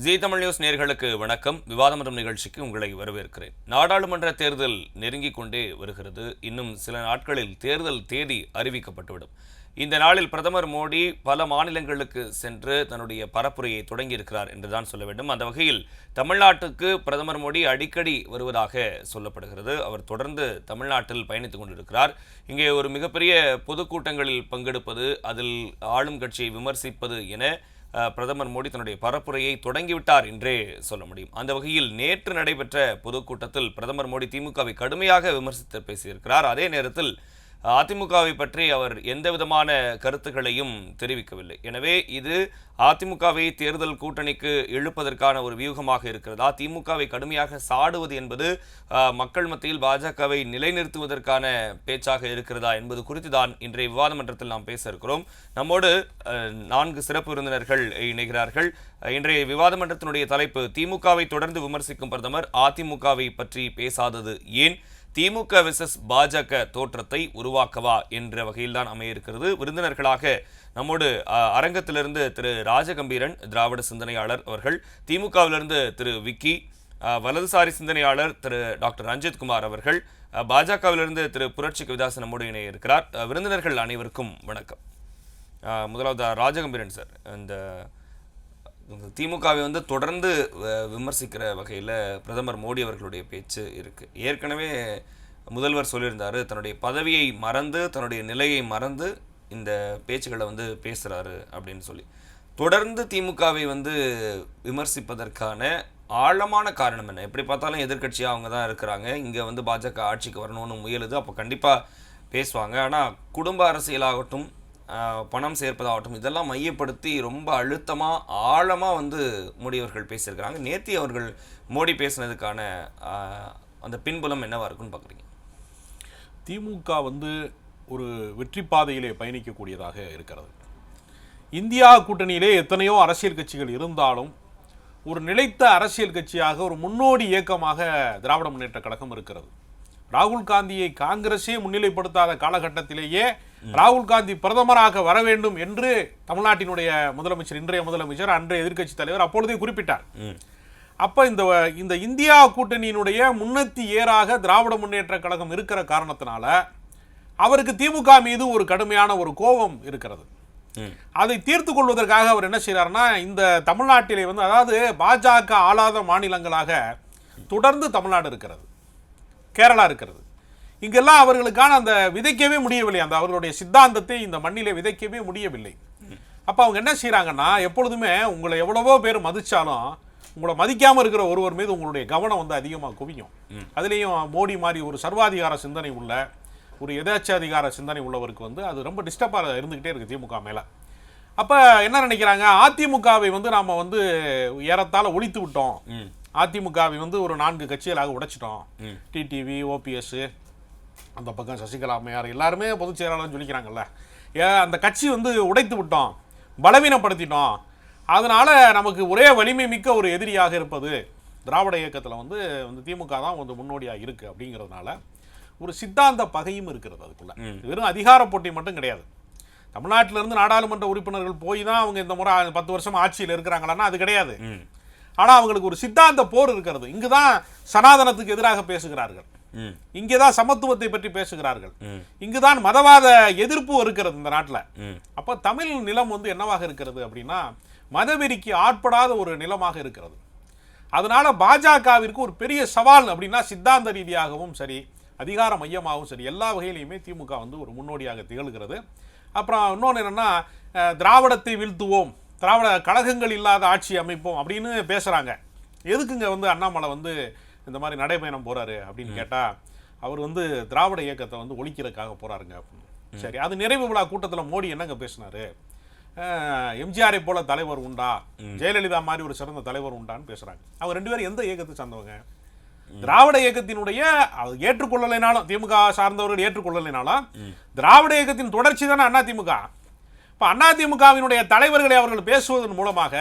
ஜீ Tamil news நேயர்களுக்கு வணக்கம். விவாதமன்றம் நிகழ்ச்சிக்கு உங்களை வரவேற்கிறேன். நாடாளுமன்ற தேர்தல் நெருங்கிக் கொண்டே வருகிறது. இன்னும் சில நாட்களில் தேர்தல் தேதி அறிவிக்கப்பட்டுவிடும். இந்த நாளில் பிரதமர் மோடி பல மாநிலங்களுக்கு சென்று தன்னுடைய பரப்புரையை தொடங்கியிருக்கிறார் என்றுதான் சொல்ல வேண்டும். அந்த வகையில் தமிழ்நாட்டுக்கு பிரதமர் மோடி அடிக்கடி வருவதாக சொல்லப்படுகிறது. அவர் தொடர்ந்து தமிழ்நாட்டில் பயணித்துக் கொண்டிருக்கிறார். இங்கே ஒரு மிகப்பெரிய பொதுக்கூட்டங்களில் பங்கெடுப்பது, அதில் ஆளும் கட்சியை விமர்சிப்பது என பிரதமர் மோடி தன்னுடைய பரப்புரையை தொடங்கிவிட்டார் என்றே சொல்ல முடியும். அந்த வகையில் நேற்று நடைபெற்ற பொதுக்கூட்டத்தில் பிரதமர் மோடி திமுகவை கடுமையாக விமர்சித்து பேசியிருக்கிறார். அதே நேரத்தில் அதிமுகவை பற்றி அவர் எந்த விதமான கருத்துக்களையும் தெரிவிக்கவில்லை. எனவே இது அதிமுகவை தேர்தல் கூட்டணிக்கு இழுப்பதற்கான ஒரு வியூகமாக இருக்கிறதா, திமுகவை கடுமையாக சாடுவது என்பது மக்கள் மத்தியில் பாஜகவை நிலைநிறுத்துவதற்கான பேச்சாக இருக்கிறதா என்பது குறித்து தான் இன்றைய விவாத மன்றத்தில் நாம் பேச இருக்கிறோம். நம்மோடு 4 சிறப்பு விருந்தினர்கள் இணைகிறார்கள். இன்றைய விவாத மன்றத்தினுடைய தலைப்பு திமுகவை தொடர்ந்து விமர்சிக்கும் பிரதமர் அதிமுகவை பற்றி பேசாதது ஏன், திமுக வெர்சஸ் பாஜக தோற்றத்தை உருவாக்கவா என்ற வகையில் தான் அமைய இருக்கிறது. விருந்தினர்களாக நம்மோடு அரங்கத்திலிருந்து திரு ராஜகம்பீரன், திராவிட சிந்தனையாளர் அவர்கள், திமுகவிலிருந்து திரு விக்கி, வலதுசாரி சிந்தனையாளர் திரு டாக்டர் ரஞ்சித் குமார் அவர்கள், பாஜகவிலிருந்து திரு புரட்சி கவிதாசன் நம்மோடு இணைய இருக்கிறார். விருந்தினர்கள் அனைவருக்கும் வணக்கம். முதலாவது ராஜகம்பீரன் சார், இந்த திமுகவை தொடர்ந்து விமர்சிக்கிற வகையில் பிரதமர் மோடி அவர்களுடைய பேச்சு இருக்குது. ஏற்கனவே முதல்வர் சொல்லியிருந்தார், தன்னுடைய பதவியை மறந்து தன்னுடைய நிலையை மறந்து இந்த பேச்சுக்களை பேசுகிறாரு அப்படின்னு சொல்லி. தொடர்ந்து திமுகவை விமர்சிப்பதற்கான ஆழமான காரணம் என்ன? எப்படி பார்த்தாலும் எதிர்கட்சியாக அவங்க தான் இருக்கிறாங்க. இங்கே பாஜக ஆட்சிக்கு வரணும்னு முயலுது, அப்போ கண்டிப்பாக பேசுவாங்க. ஆனால் குடும்ப அரசியலாகட்டும், பணம் சேர்ப்பதாகட்டும், இதெல்லாம் மையப்படுத்தி ரொம்ப அழுத்தமாக ஆழமாக மோடி அவர்கள் பேசியிருக்கிறாங்க. நேத்தி அவர்கள் மோடி பேசினதுக்கான அந்த பின்புலம் என்னவா இருக்குன்னு பார்க்குறீங்க? திமுக ஒரு வெற்றி பாதையிலே பயணிக்கக்கூடியதாக இருக்கிறது. இந்தியா கூட்டணியிலே எத்தனையோ அரசியல் கட்சிகள் இருந்தாலும் ஒரு நிலைத்த அரசியல் கட்சியாக, ஒரு முன்னோடி இயக்கமாக திராவிட முன்னேற்ற கழகம் இருக்கிறது. ராகுல் காந்தியை காங்கிரஸே முன்னிலைப்படுத்தாத காலகட்டத்திலேயே ராகுல் காந்தி பிரதமராக வர வேண்டும் என்று தமிழ்நாட்டினுடைய முதலமைச்சர், இன்றைய முதலமைச்சர், அன்றைய எதிர்க்கட்சி தலைவர் அப்பொழுதே குறிப்பிட்டார். அப்ப இந்த இந்தியா கூட்டணியினுடைய முன்னத்தி ஏறாக திராவிட முன்னேற்ற கழகம் இருக்கிற காரணத்தினால அவருக்கு திமுக மீது ஒரு கடுமையான ஒரு கோபம் இருக்கிறது. அதை தீர்த்து கொள்வதற்காக அவர் என்ன செய்யறாருன்னா, இந்த தமிழ்நாட்டிலே அதாவது பாஜக ஆளாத மாநிலங்களாக தொடர்ந்து தமிழ்நாடு இருக்கிறது, கேரளா இருக்கிறது. இங்கெல்லாம் அவர்களுக்கான அந்த விதைக்கவே முடியவில்லை, அந்த அவர்களுடைய சித்தாந்தத்தை இந்த மண்ணிலே விதைக்கவே முடியவில்லை. அப்போ அவங்க என்ன செய்யறாங்கன்னா, எப்பொழுதுமே உங்களை எவ்வளவோ பேர் மதிச்சாலும் உங்களை மதிக்காமல் இருக்கிற ஒருவர் மீது உங்களுடைய கவனம் அதிகமாக குவியும். அதுலேயும் மோடி மாதிரி ஒரு சர்வாதிகார சிந்தனை உள்ள, ஒரு எதாச்சாதிகார சிந்தனை உள்ளவருக்கு அது ரொம்ப டிஸ்டர்பாக இருந்துக்கிட்டே இருக்குது திமுக மேலே. அப்போ என்ன நினைக்கிறாங்க, அதிமுகவை நாம் ஏறத்தாழ ஒழித்து விட்டோம், அதிமுகவை ஒரு 4 கட்சிகளாக உடைச்சிட்டோம். டிடிவி, ஓபிஎஸ், அந்த பக்கம் சசிகலா அம்மையார் எல்லாருமே பொதுச் செயலாளர்னு சொல்லிக்கிறாங்கல்ல. அந்த கட்சி உடைத்து விட்டோம், பலவீனப்படுத்திட்டோம். அதனால நமக்கு ஒரே வலிமை மிக்க ஒரு எதிரியாக இருப்பது திராவிட இயக்கத்தில் திமுக தான் முன்னோடியாக இருக்கு அப்படிங்கிறதுனால ஒரு சித்தாந்த பகையும் இருக்கிறது அதுக்குள்ள. வெறும் அதிகார போட்டி மட்டும் கிடையாது. தமிழ்நாட்டிலிருந்து நாடாளுமன்ற உறுப்பினர்கள் போய் தான் அவங்க இந்த முறை 10 வருஷம் ஆட்சியில் இருக்கிறாங்களான்னா அது கிடையாது. ஆனால் அவங்களுக்கு ஒரு சித்தாந்த போர் இருக்கிறது. இங்குதான் சனாதனத்துக்கு எதிராக பேசுகிறார்கள், இங்கேதான் சமத்துவத்தை பற்றி பேசுகிறார்கள், இங்குதான் மதவாத எதிர்ப்பு இருக்கிறது இந்த நாட்டில். அப்ப தமிழ் நிலம் என்னவாக இருக்கிறது அப்படின்னா, மதவெறிக்கு ஆட்படாத ஒரு நிலமாக இருக்கிறது. அதனால பாஜகவிற்கு ஒரு பெரிய சவால் அப்படின்னா, சித்தாந்த ரீதியாகவும் சரி, அதிகார மையமாகவும் சரி, எல்லா வகையிலையுமே திமுக ஒரு முன்னோடியாக திகழ்கிறது. அப்புறம் இன்னொன்று என்னன்னா, திராவிடத்தை வீழ்த்துவோம், திராவிட கழகங்கள் இல்லாத ஆட்சி அமைப்போம் அப்படின்னு பேசுறாங்க. எதுக்குங்க அண்ணாமலை இந்த மாதிரி நடைபயணம் போறாரு அப்படின்னு கேட்டா, அவர் திராவிட இயக்கத்தை ஒழிக்கிறதுக்காக போறாருங்க அப்படின்னு. சரி, அது நிறைவு விழா கூட்டத்தில் மோடி என்னங்க பேசினாரு? எம்ஜிஆரை போல தலைவர் உண்டா, ஜெயலலிதா மாதிரி ஒரு சிறந்த தலைவர் உண்டான்னு பேசுறாங்க. அவங்க 2 பேரும் எந்த இயக்கத்தை சார்ந்தவங்க? திராவிட இயக்கத்தினுடைய ஏற்றுக்கொள்ளலைனாலும், திமுக சார்ந்தவர்கள் ஏற்றுக்கொள்ளலைனாலும் திராவிட இயக்கத்தின் தொடர்ச்சி தானே அதிமுக. இப்ப அதிமுகவினுடைய தலைவர்களை அவர்கள் பேசுவதன் மூலமாக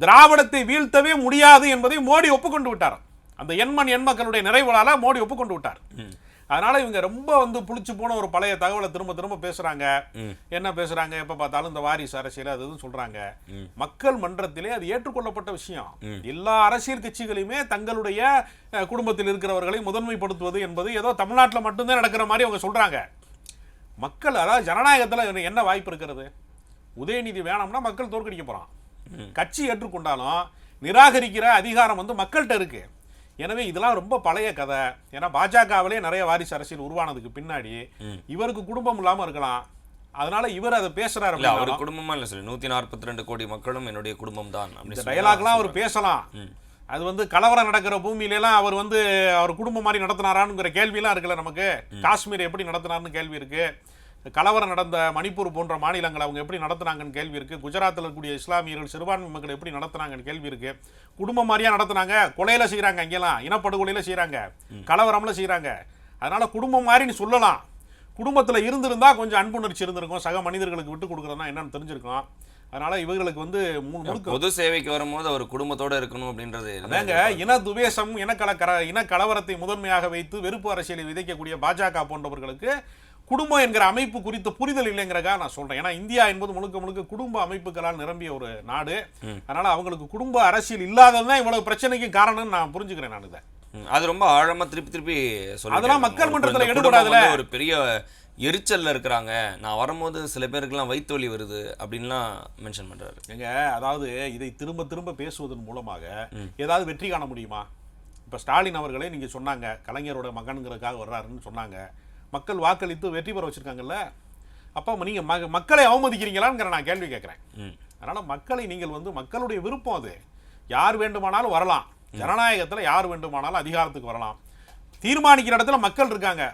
திராவிடத்தை வீழ்த்தவே முடியாது என்பதை மோடி ஒப்புக்கொண்டு விட்டார். அந்த எண்மக்களுடைய நிறைவுகளால மோடி ஒப்புக்கொண்டு விட்டார். அதனால இவங்க ரொம்ப வந்து புளிச்சு போன ஒரு பழைய தகவலை திரும்ப திரும்ப பேசுறாங்க. என்ன பேசுறாங்க, எப்ப பார்த்தாலும் இந்த வாரிசு அரசியல் அது இதுன்னு சொல்றாங்க. மக்கள் மன்றத்திலே அது ஏற்றுக்கொள்ளப்பட்ட விஷயம். எல்லா அரசியல் கட்சிகளையுமே தங்களுடைய குடும்பத்தில் இருக்கிறவர்களை முதன்மைப்படுத்துவது என்பது ஏதோ தமிழ்நாட்டில் மட்டும்தான் நடக்கிற மாதிரி அவங்க சொல்றாங்க. மக்கள், அதாவது ஜனநாயகத்தில் என்ன வாய்ப்பு இருக்கிறது? உதயநிதி வேணாம்னா மக்கள் தோற்கடிக்க போறான். கட்சி ஏற்றுக்கொண்டாலும் நிராகரிக்கிற அதிகாரம் வந்து மக்கள்கிட்ட இருக்கு. எனவே இதெல்லாம் ரொம்ப பழைய கதை. ஏன்னா பாஜகவிலே நிறைய வாரிசு அரசியல் உருவானதுக்கு பின்னாடி இவருக்கு குடும்பம் இல்லாம இருக்கலாம். அதனால இவர் அதை பேசுறாரு. அவர் குடும்பமா இல்ல சொல்லி 142 கோடி மக்களும் என்னுடைய குடும்பம் தான். இந்த டயலாக்லாம் அவர் பேசலாம். அது வந்து கலவரம் நடக்கிற பூமியிலாம் அவர் வந்து அவர் குடும்பம் மாதிரி நடத்தினாரான்ங்கிற கேள்வியெல்லாம் இருக்குல்ல நமக்கு. காஷ்மீர் எப்படி நடத்தினார்னு கேள்வி இருக்கு. கலவரம் நடந்த மணிப்பூர் போன்ற மாநிலங்கள் அவங்க எப்படி நடத்துனாங்கன்னு கேள்வி இருக்கு. குஜராத்தில் இருக்கக்கூடிய இஸ்லாமியர்கள் சிறுபான்மை மக்கள் எப்படி நடத்துனாங்கன்னு கேள்வி இருக்கு. குடும்பம் மாதிரியா நடத்துனாங்க? கொலையில செய்யறாங்க, அங்கெல்லாம் இனப்படுகொலையில செய்யறாங்க, கலவரம்ல செய்யறாங்க. அதனால குடும்பம் மாதிரி சொல்லலாம். குடும்பத்தில் இருந்திருந்தா கொஞ்சம் அன்புணர்ச்சி இருந்திருக்கும், சக மனிதர்களுக்கு விட்டு கொடுக்குறதுனா என்னன்னு தெரிஞ்சிருக்கும். அதனால இவர்களுக்கு வந்து பொது சேவைக்கு வரும்போது அவர் குடும்பத்தோட இருக்கணும் அப்படின்றது அதாங்க. இன துவேஷம், இன கலவரத்தை முதன்மையாக வைத்து வெறுப்பு அரசியலை விதைக்கக்கூடிய பாஜக போன்றவர்களுக்கு குடும்பம் என்கிற அமைப்பு குறித்த புரிதல் இல்லைங்கிறக்கா நான் சொல்றேன். ஏன்னா இந்தியா என்பது முழுக்க முழுக்க குடும்ப அமைப்புகளால் நிரம்பிய ஒரு நாடு. அதனால அவங்களுக்கு குடும்ப அரசியல் இல்லாததான் இவ்வளவு பிரச்சனைக்கு காரணம்னு நான் புரிஞ்சுக்கிறேன். நான் இதை அது ரொம்ப ஆழமா திருப்பி சொல்ல. அதெல்லாம் மக்கள் மன்றத்தில் எடுபடாதுல. ஒரு பெரிய எரிச்சல்ல இருக்கிறாங்க. நான் வரும்போது சில பேருக்குலாம் வயிற்று வலி வருது அப்படின்லாம் மென்ஷன் பண்றாரு. எங்க, அதாவது இதை திரும்ப திரும்ப பேசுவதன் மூலமாக ஏதாவது வெற்றி காண முடியுமா? இப்ப ஸ்டாலின் அவர்களே நீங்க சொன்னாங்க, கலைஞரோட மகனுங்கிறதுக்காக வர்றாருன்னு சொன்னாங்க. மக்கள் வாக்களித்து வெற்றி பெற வச்சிருக்காங்கல்ல. அப்போ நீங்க மக்களை அவமதிக்கிறீங்களாங்கிற நான் கேள்வி கேட்கிறேன். அதனால மக்களை நீங்கள் வந்து மக்களுடைய விருப்பம், அது யார் வேண்டுமானாலும் வரலாம். ஜனநாயகத்தில் யார் வேண்டுமானாலும் அதிகாரத்துக்கு வரலாம். தீர்மானிக்கிற இடத்துல மக்கள் இருக்காங்க.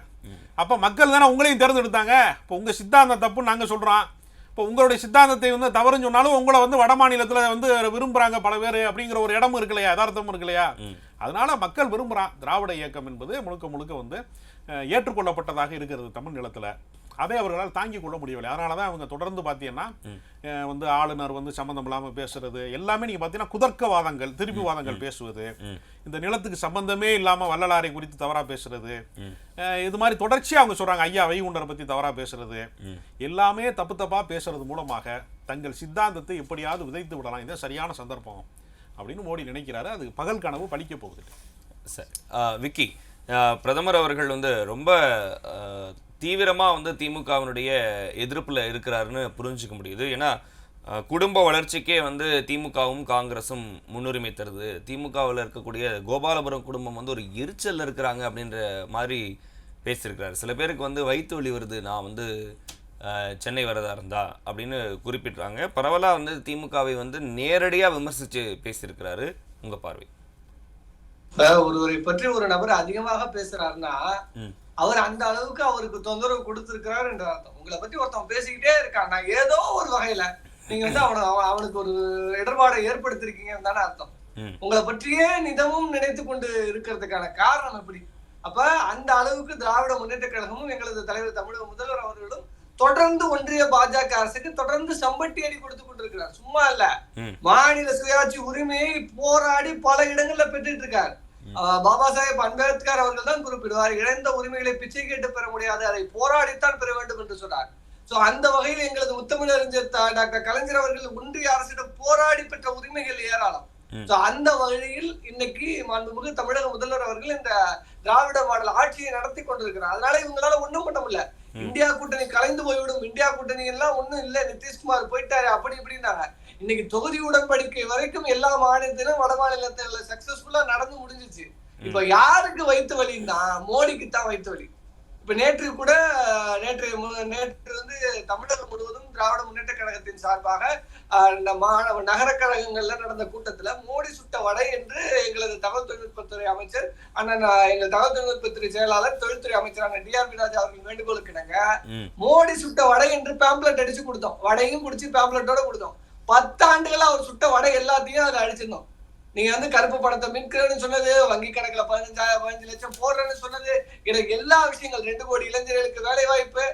அப்போ மக்கள் தானே உங்களையும் தேர்ந்தெடுத்தாங்க. இப்போ உங்க சித்தாந்தம் தப்புன்னு நாங்கள் சொல்றோம். இப்போ உங்களுடைய சித்தாந்தத்தை வந்து தவறுன்னு சொன்னாலும் உங்களை வந்து வட மாநிலத்தில் வந்து விரும்புறாங்க பல பேர் அப்படிங்கிற ஒரு இடமும் இருக்கு இல்லையா, யதார்த்தமும் இருக்கு இல்லையா? அதனால மக்கள் விரும்புகிறான். திராவிட இயக்கம் என்பது முழுக்க முழுக்க வந்து ஏற்றுக்கொள்ளப்பட்டதாக இருக்கிறது தமிழ் நிலத்தில். அதை அவர்களால் தாங்கிக் கொள்ள முடியவில்லை. அதனால தான் அவங்க தொடர்ந்து பார்த்தீங்கன்னா வந்து ஆளுநர் வந்து சம்மந்தம் இல்லாமல் பேசுறது எல்லாமே நீங்கள் பார்த்தீங்கன்னா குதர்க்கவாதங்கள், திருப்பி வாதங்கள் பேசுவது, இந்த நிலத்துக்கு சம்பந்தமே இல்லாமல் வள்ளலாரை குறித்து தவறாக பேசுறது, இது மாதிரி தொடர்ச்சியாக அவங்க சொல்கிறாங்க. ஐயா வைகுண்டரை பற்றி தவறாக பேசுறது, எல்லாமே தப்பு தப்பாக பேசுறது மூலமாக தங்கள் சித்தாந்தத்தை எப்படியாவது விதைத்து விடலாம். இதுதான் சரியான சந்தர்ப்பம் அப்படின்னு மோடி நினைக்கிறாரு. அது பகல் கனவு பலிக்க போகுது. சரி, விக்கி, பிரதமர் அவர்கள் வந்து ரொம்ப தீவிரமாக வந்து திமுகவினுடைய எதிர்ப்பில் இருக்கிறாருன்னு புரிஞ்சுக்க முடியுது. ஏன்னா குடும்ப வளர்ச்சிக்கே வந்து திமுகவும் காங்கிரஸும் முன்னுரிமை தருது. திமுகவில் இருக்கக்கூடிய கோபாலபுரம் குடும்பம் வந்து ஒரு எரிச்சலில் இருக்கிறாங்க அப்படின்ற மாதிரி பேசியிருக்கிறாரு. சில பேருக்கு வந்து வயிற்று வலி வருது நான் வந்து சென்னை வரதா இருந்தா அப்படின்னு குறிப்பிட்றாங்க. பரவலாக வந்து திமுகவை வந்து நேரடியாக விமர்சித்து பேசியிருக்கிறாரு. உங்கள் பார்வை? ஒருவரை பற்றி ஒரு நபர் அதிகமாக பேசுறாருன்னா அவர் அந்த அளவுக்கு அவருக்கு தொந்தரவு கொடுத்திருக்கிறார் என்ற அர்த்தம். உங்களை பத்தி ஒருத்தவன் பேசிக்கிட்டே இருக்கான், நான் ஏதோ ஒரு வகையில நீங்க வந்து அவனுக்கு ஒரு இடர்பாடை ஏற்படுத்திருக்கீங்கன்னு தானே அர்த்தம். உங்களை பற்றியே நிதமும் நினைத்து கொண்டு இருக்கிறதுக்கான காரணம் எப்படி? அப்ப அந்த அளவுக்கு திராவிட முன்னேற்ற கழகமும் எங்களது தலைவர் தமிழக முதல்வர் அவர்களும் தொடர்ந்து ஒன்றிய பாஜக அரசுக்கு தொடர்ந்து சம்பட்டி அடி கொடுத்து கொண்டிருக்கிறார். சும்மா இல்ல, மாநில சுயாட்சி உரிமையை போராடி பல இடங்கள்ல பெற்றுட்டு இருக்காரு. பாபா சாஹேப் அம்பேத்கர் அவர்கள் தான் குறிப்பிடுவார், இழந்த உரிமைகளை பிச்சை கேட்டு பெற முடியாது, அதை போராடித்தான் பெற வேண்டும் என்று சொன்னார். சோ அந்த வகையில் எங்களது முத்தமிழறிஞர் டாக்டர் கலைஞர் அவர்கள் ஒன்றிய அரசிடம் போராடி பெற்ற உரிமைகள் ஏராளம். சோ அந்த வகையில் இன்னைக்கு மாண்புமிகு தமிழக முதல்வர் அவர்கள் இந்த திராவிட மாடல் ஆட்சியை நடத்தி கொண்டிருக்கிறார். அதனால இவங்களால ஒண்ணும் பண்ண முடியல. இந்தியா கூட்டணி கலைந்து போய்விடும், இந்தியா கூட்டணி எல்லாம் ஒண்ணும் இல்ல, நிதிஷ்குமார் போயிட்டாரு அப்படி இப்படின்னாங்க. இன்னைக்கு தொகுதி உடன்படிக்கை வரைக்கும் எல்லா மாநிலத்திலும் வட மாநிலத்துல சக்சஸ்ஃபுல்லா நடந்து முடிஞ்சிச்சு. இப்ப யாருக்கு வயிற்று வலின்னா மோடிக்கு தான் வயிற்று வலி. இப்ப நேற்று வந்து தமிழகம் முழுவதும் திராவிட முன்னேற்ற கழகத்தின் சார்பாக நகர கழகங்கள்ல நடந்த கூட்டத்துல மோடி சுட்ட வடை என்று எங்களது தகவல் தொழில்நுட்பத்துறை அமைச்சர் எங்கள் தகவல் தொழில்நுட்பத்துறை செயலாளர் தொழில்துறை அமைச்சரான டிஆர்பி ராஜா அவர்கள் வேண்டுகோளுக்கு இணங்க மோடி சுட்ட வடை என்று பேம்ப்ளெட் அடிச்சு கொடுத்தோம். வடையும் குடிச்சு பேம்ப்ளெட்டோட கொடுத்தோம். 10 ஆண்டுகளா அவர் சுட்ட வடை எல்லாத்தையும் அதுல அடிச்சிருந்தோம். நீங்க வந்து கருப்பு பணத்தை மீட்கிறேன்னு சொன்னது, வங்கி கணக்குல 15 லட்சம் போடுறேன்னு சொன்னது, எனக்கு எல்லா விஷயங்கள் 2 கோடி இளைஞர்களுக்கு வேலை வாய்ப்பு,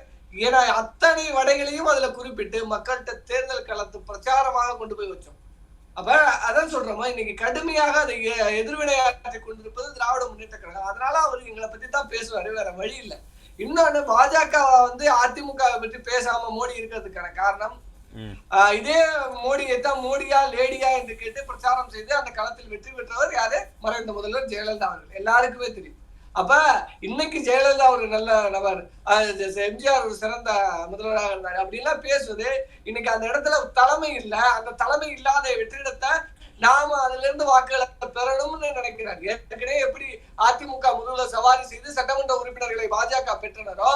ஏன்னா அத்தனை வடைகளையும் அதுல குறிப்பிட்டு மக்கள்கிட்ட தேர்தல் களத்து பிரச்சாரமாக கொண்டு போய் வச்சோம். அப்ப அதான் சொல்றோமா, இன்னைக்கு கடுமையாக அதை எதிர்வினையாற்றி கொண்டிருப்பது திராவிட முன்னேற்ற கழகம். அதனால அவர் எங்களை பத்தி தான் பேசுவாரு, வேற வழி இல்லை. இன்னொன்னு, பாஜக வந்து அதிமுகவை பற்றி பேசாம மோடி இருக்கிறதுக்கான காரணம், இதே மோடியை தான் மோடியா லேடியா என்று கேட்டு பிரச்சாரம் செய்து அந்த களத்தில் வெற்றி பெற்றவர் யாரு? மறைந்த முதல்வர் ஜெயலலிதா அவர்கள். எல்லாருக்குமே தெரியும். அப்ப இன்னைக்கு ஜெயலலிதா ஒரு நல்ல நபர், எம்ஜிஆர் ஒரு சிறந்த முதல்வராக இருந்தாரு அப்படின்லாம் பேசுவது, இன்னைக்கு அந்த இடத்துல தலைமை இல்ல. அந்த தலைமை இல்லாத வெற்றிடத்தை நாம அதுல இருந்து வாக்குகளை பெறணும்னு நினைக்கிறார். ஏற்கனவே எப்படி அதிமுக முதுகுல சவாரி செய்து சட்டமன்ற உறுப்பினர்களை பாஜக பெற்றனரோ,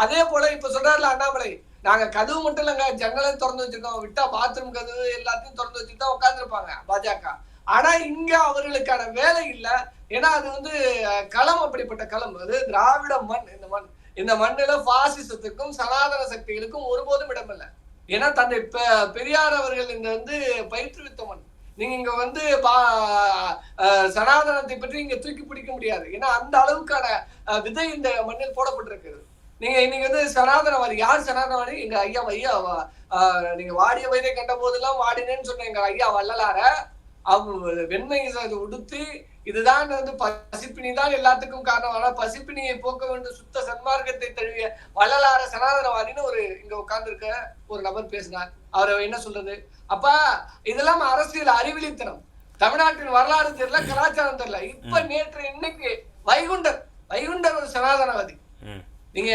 அதே போல இப்ப சொல்றாருல அண்ணாமலை, நாங்க கதவு மட்டும் இல்லைங்க, ஜன்னலையும் திறந்து வச்சிருக்கோம், விட்டா பாத்ரூம் கதவு எல்லாத்தையும் திறந்து வச்சுட்டு தான் உட்கார்ந்துருப்பாங்க பாஜக. ஆனா இங்க அவர்களுக்கான வேலை இல்ல. ஏன்னா அது வந்து களம், அப்படிப்பட்ட களம். அது திராவிட மண். இந்த மண்ணுல பாசிசத்துக்கும் சனாதன சக்திகளுக்கும் ஒருபோதும் இடமில்லை. ஏன்னா தந்தை பெரியார் அவர்கள் இந்த வந்து பயிற்றுவித்த மண். நீங்க இங்க வந்து சனாதனத்தை பற்றி இங்க தூக்கி பிடிக்க முடியாது. ஏன்னா அந்த அளவுக்கான விதை இந்த மண்ணில் போடப்பட்டிருக்கிறது. நீங்க இன்னைக்கு வந்து சனாதனவாதி, யார் சனாதனவாதி? எங்க ஐயா நீங்க வாடிய வயதை கண்ட போதெல்லாம் வாடினேன்னு சொன்ன எங்க ஐயா வள்ளலார வெண்மை உடுத்தி, இதுதான் வந்து பசிப்பினி தான் எல்லாத்துக்கும் காரணம். ஆனா பசிப்பினியை போக்க வேண்டும் சுத்த சன்மார்க்கத்தை தழுவிய வள்ளலார சனாதனவாதின்னு ஒரு இங்க உட்கார்ந்து இருக்க ஒரு நபர் பேசினார். அவரை என்ன சொல்றது? அப்ப இதெல்லாம் அரசியல் அறிவிலித்தனம். தமிழ்நாட்டின் வரலாறு தெரியல, கலாச்சாரம் தெரியல. இப்ப நேற்று இன்னைக்கு வைகுண்டர் ஒரு சனாதனவாதி. நீங்க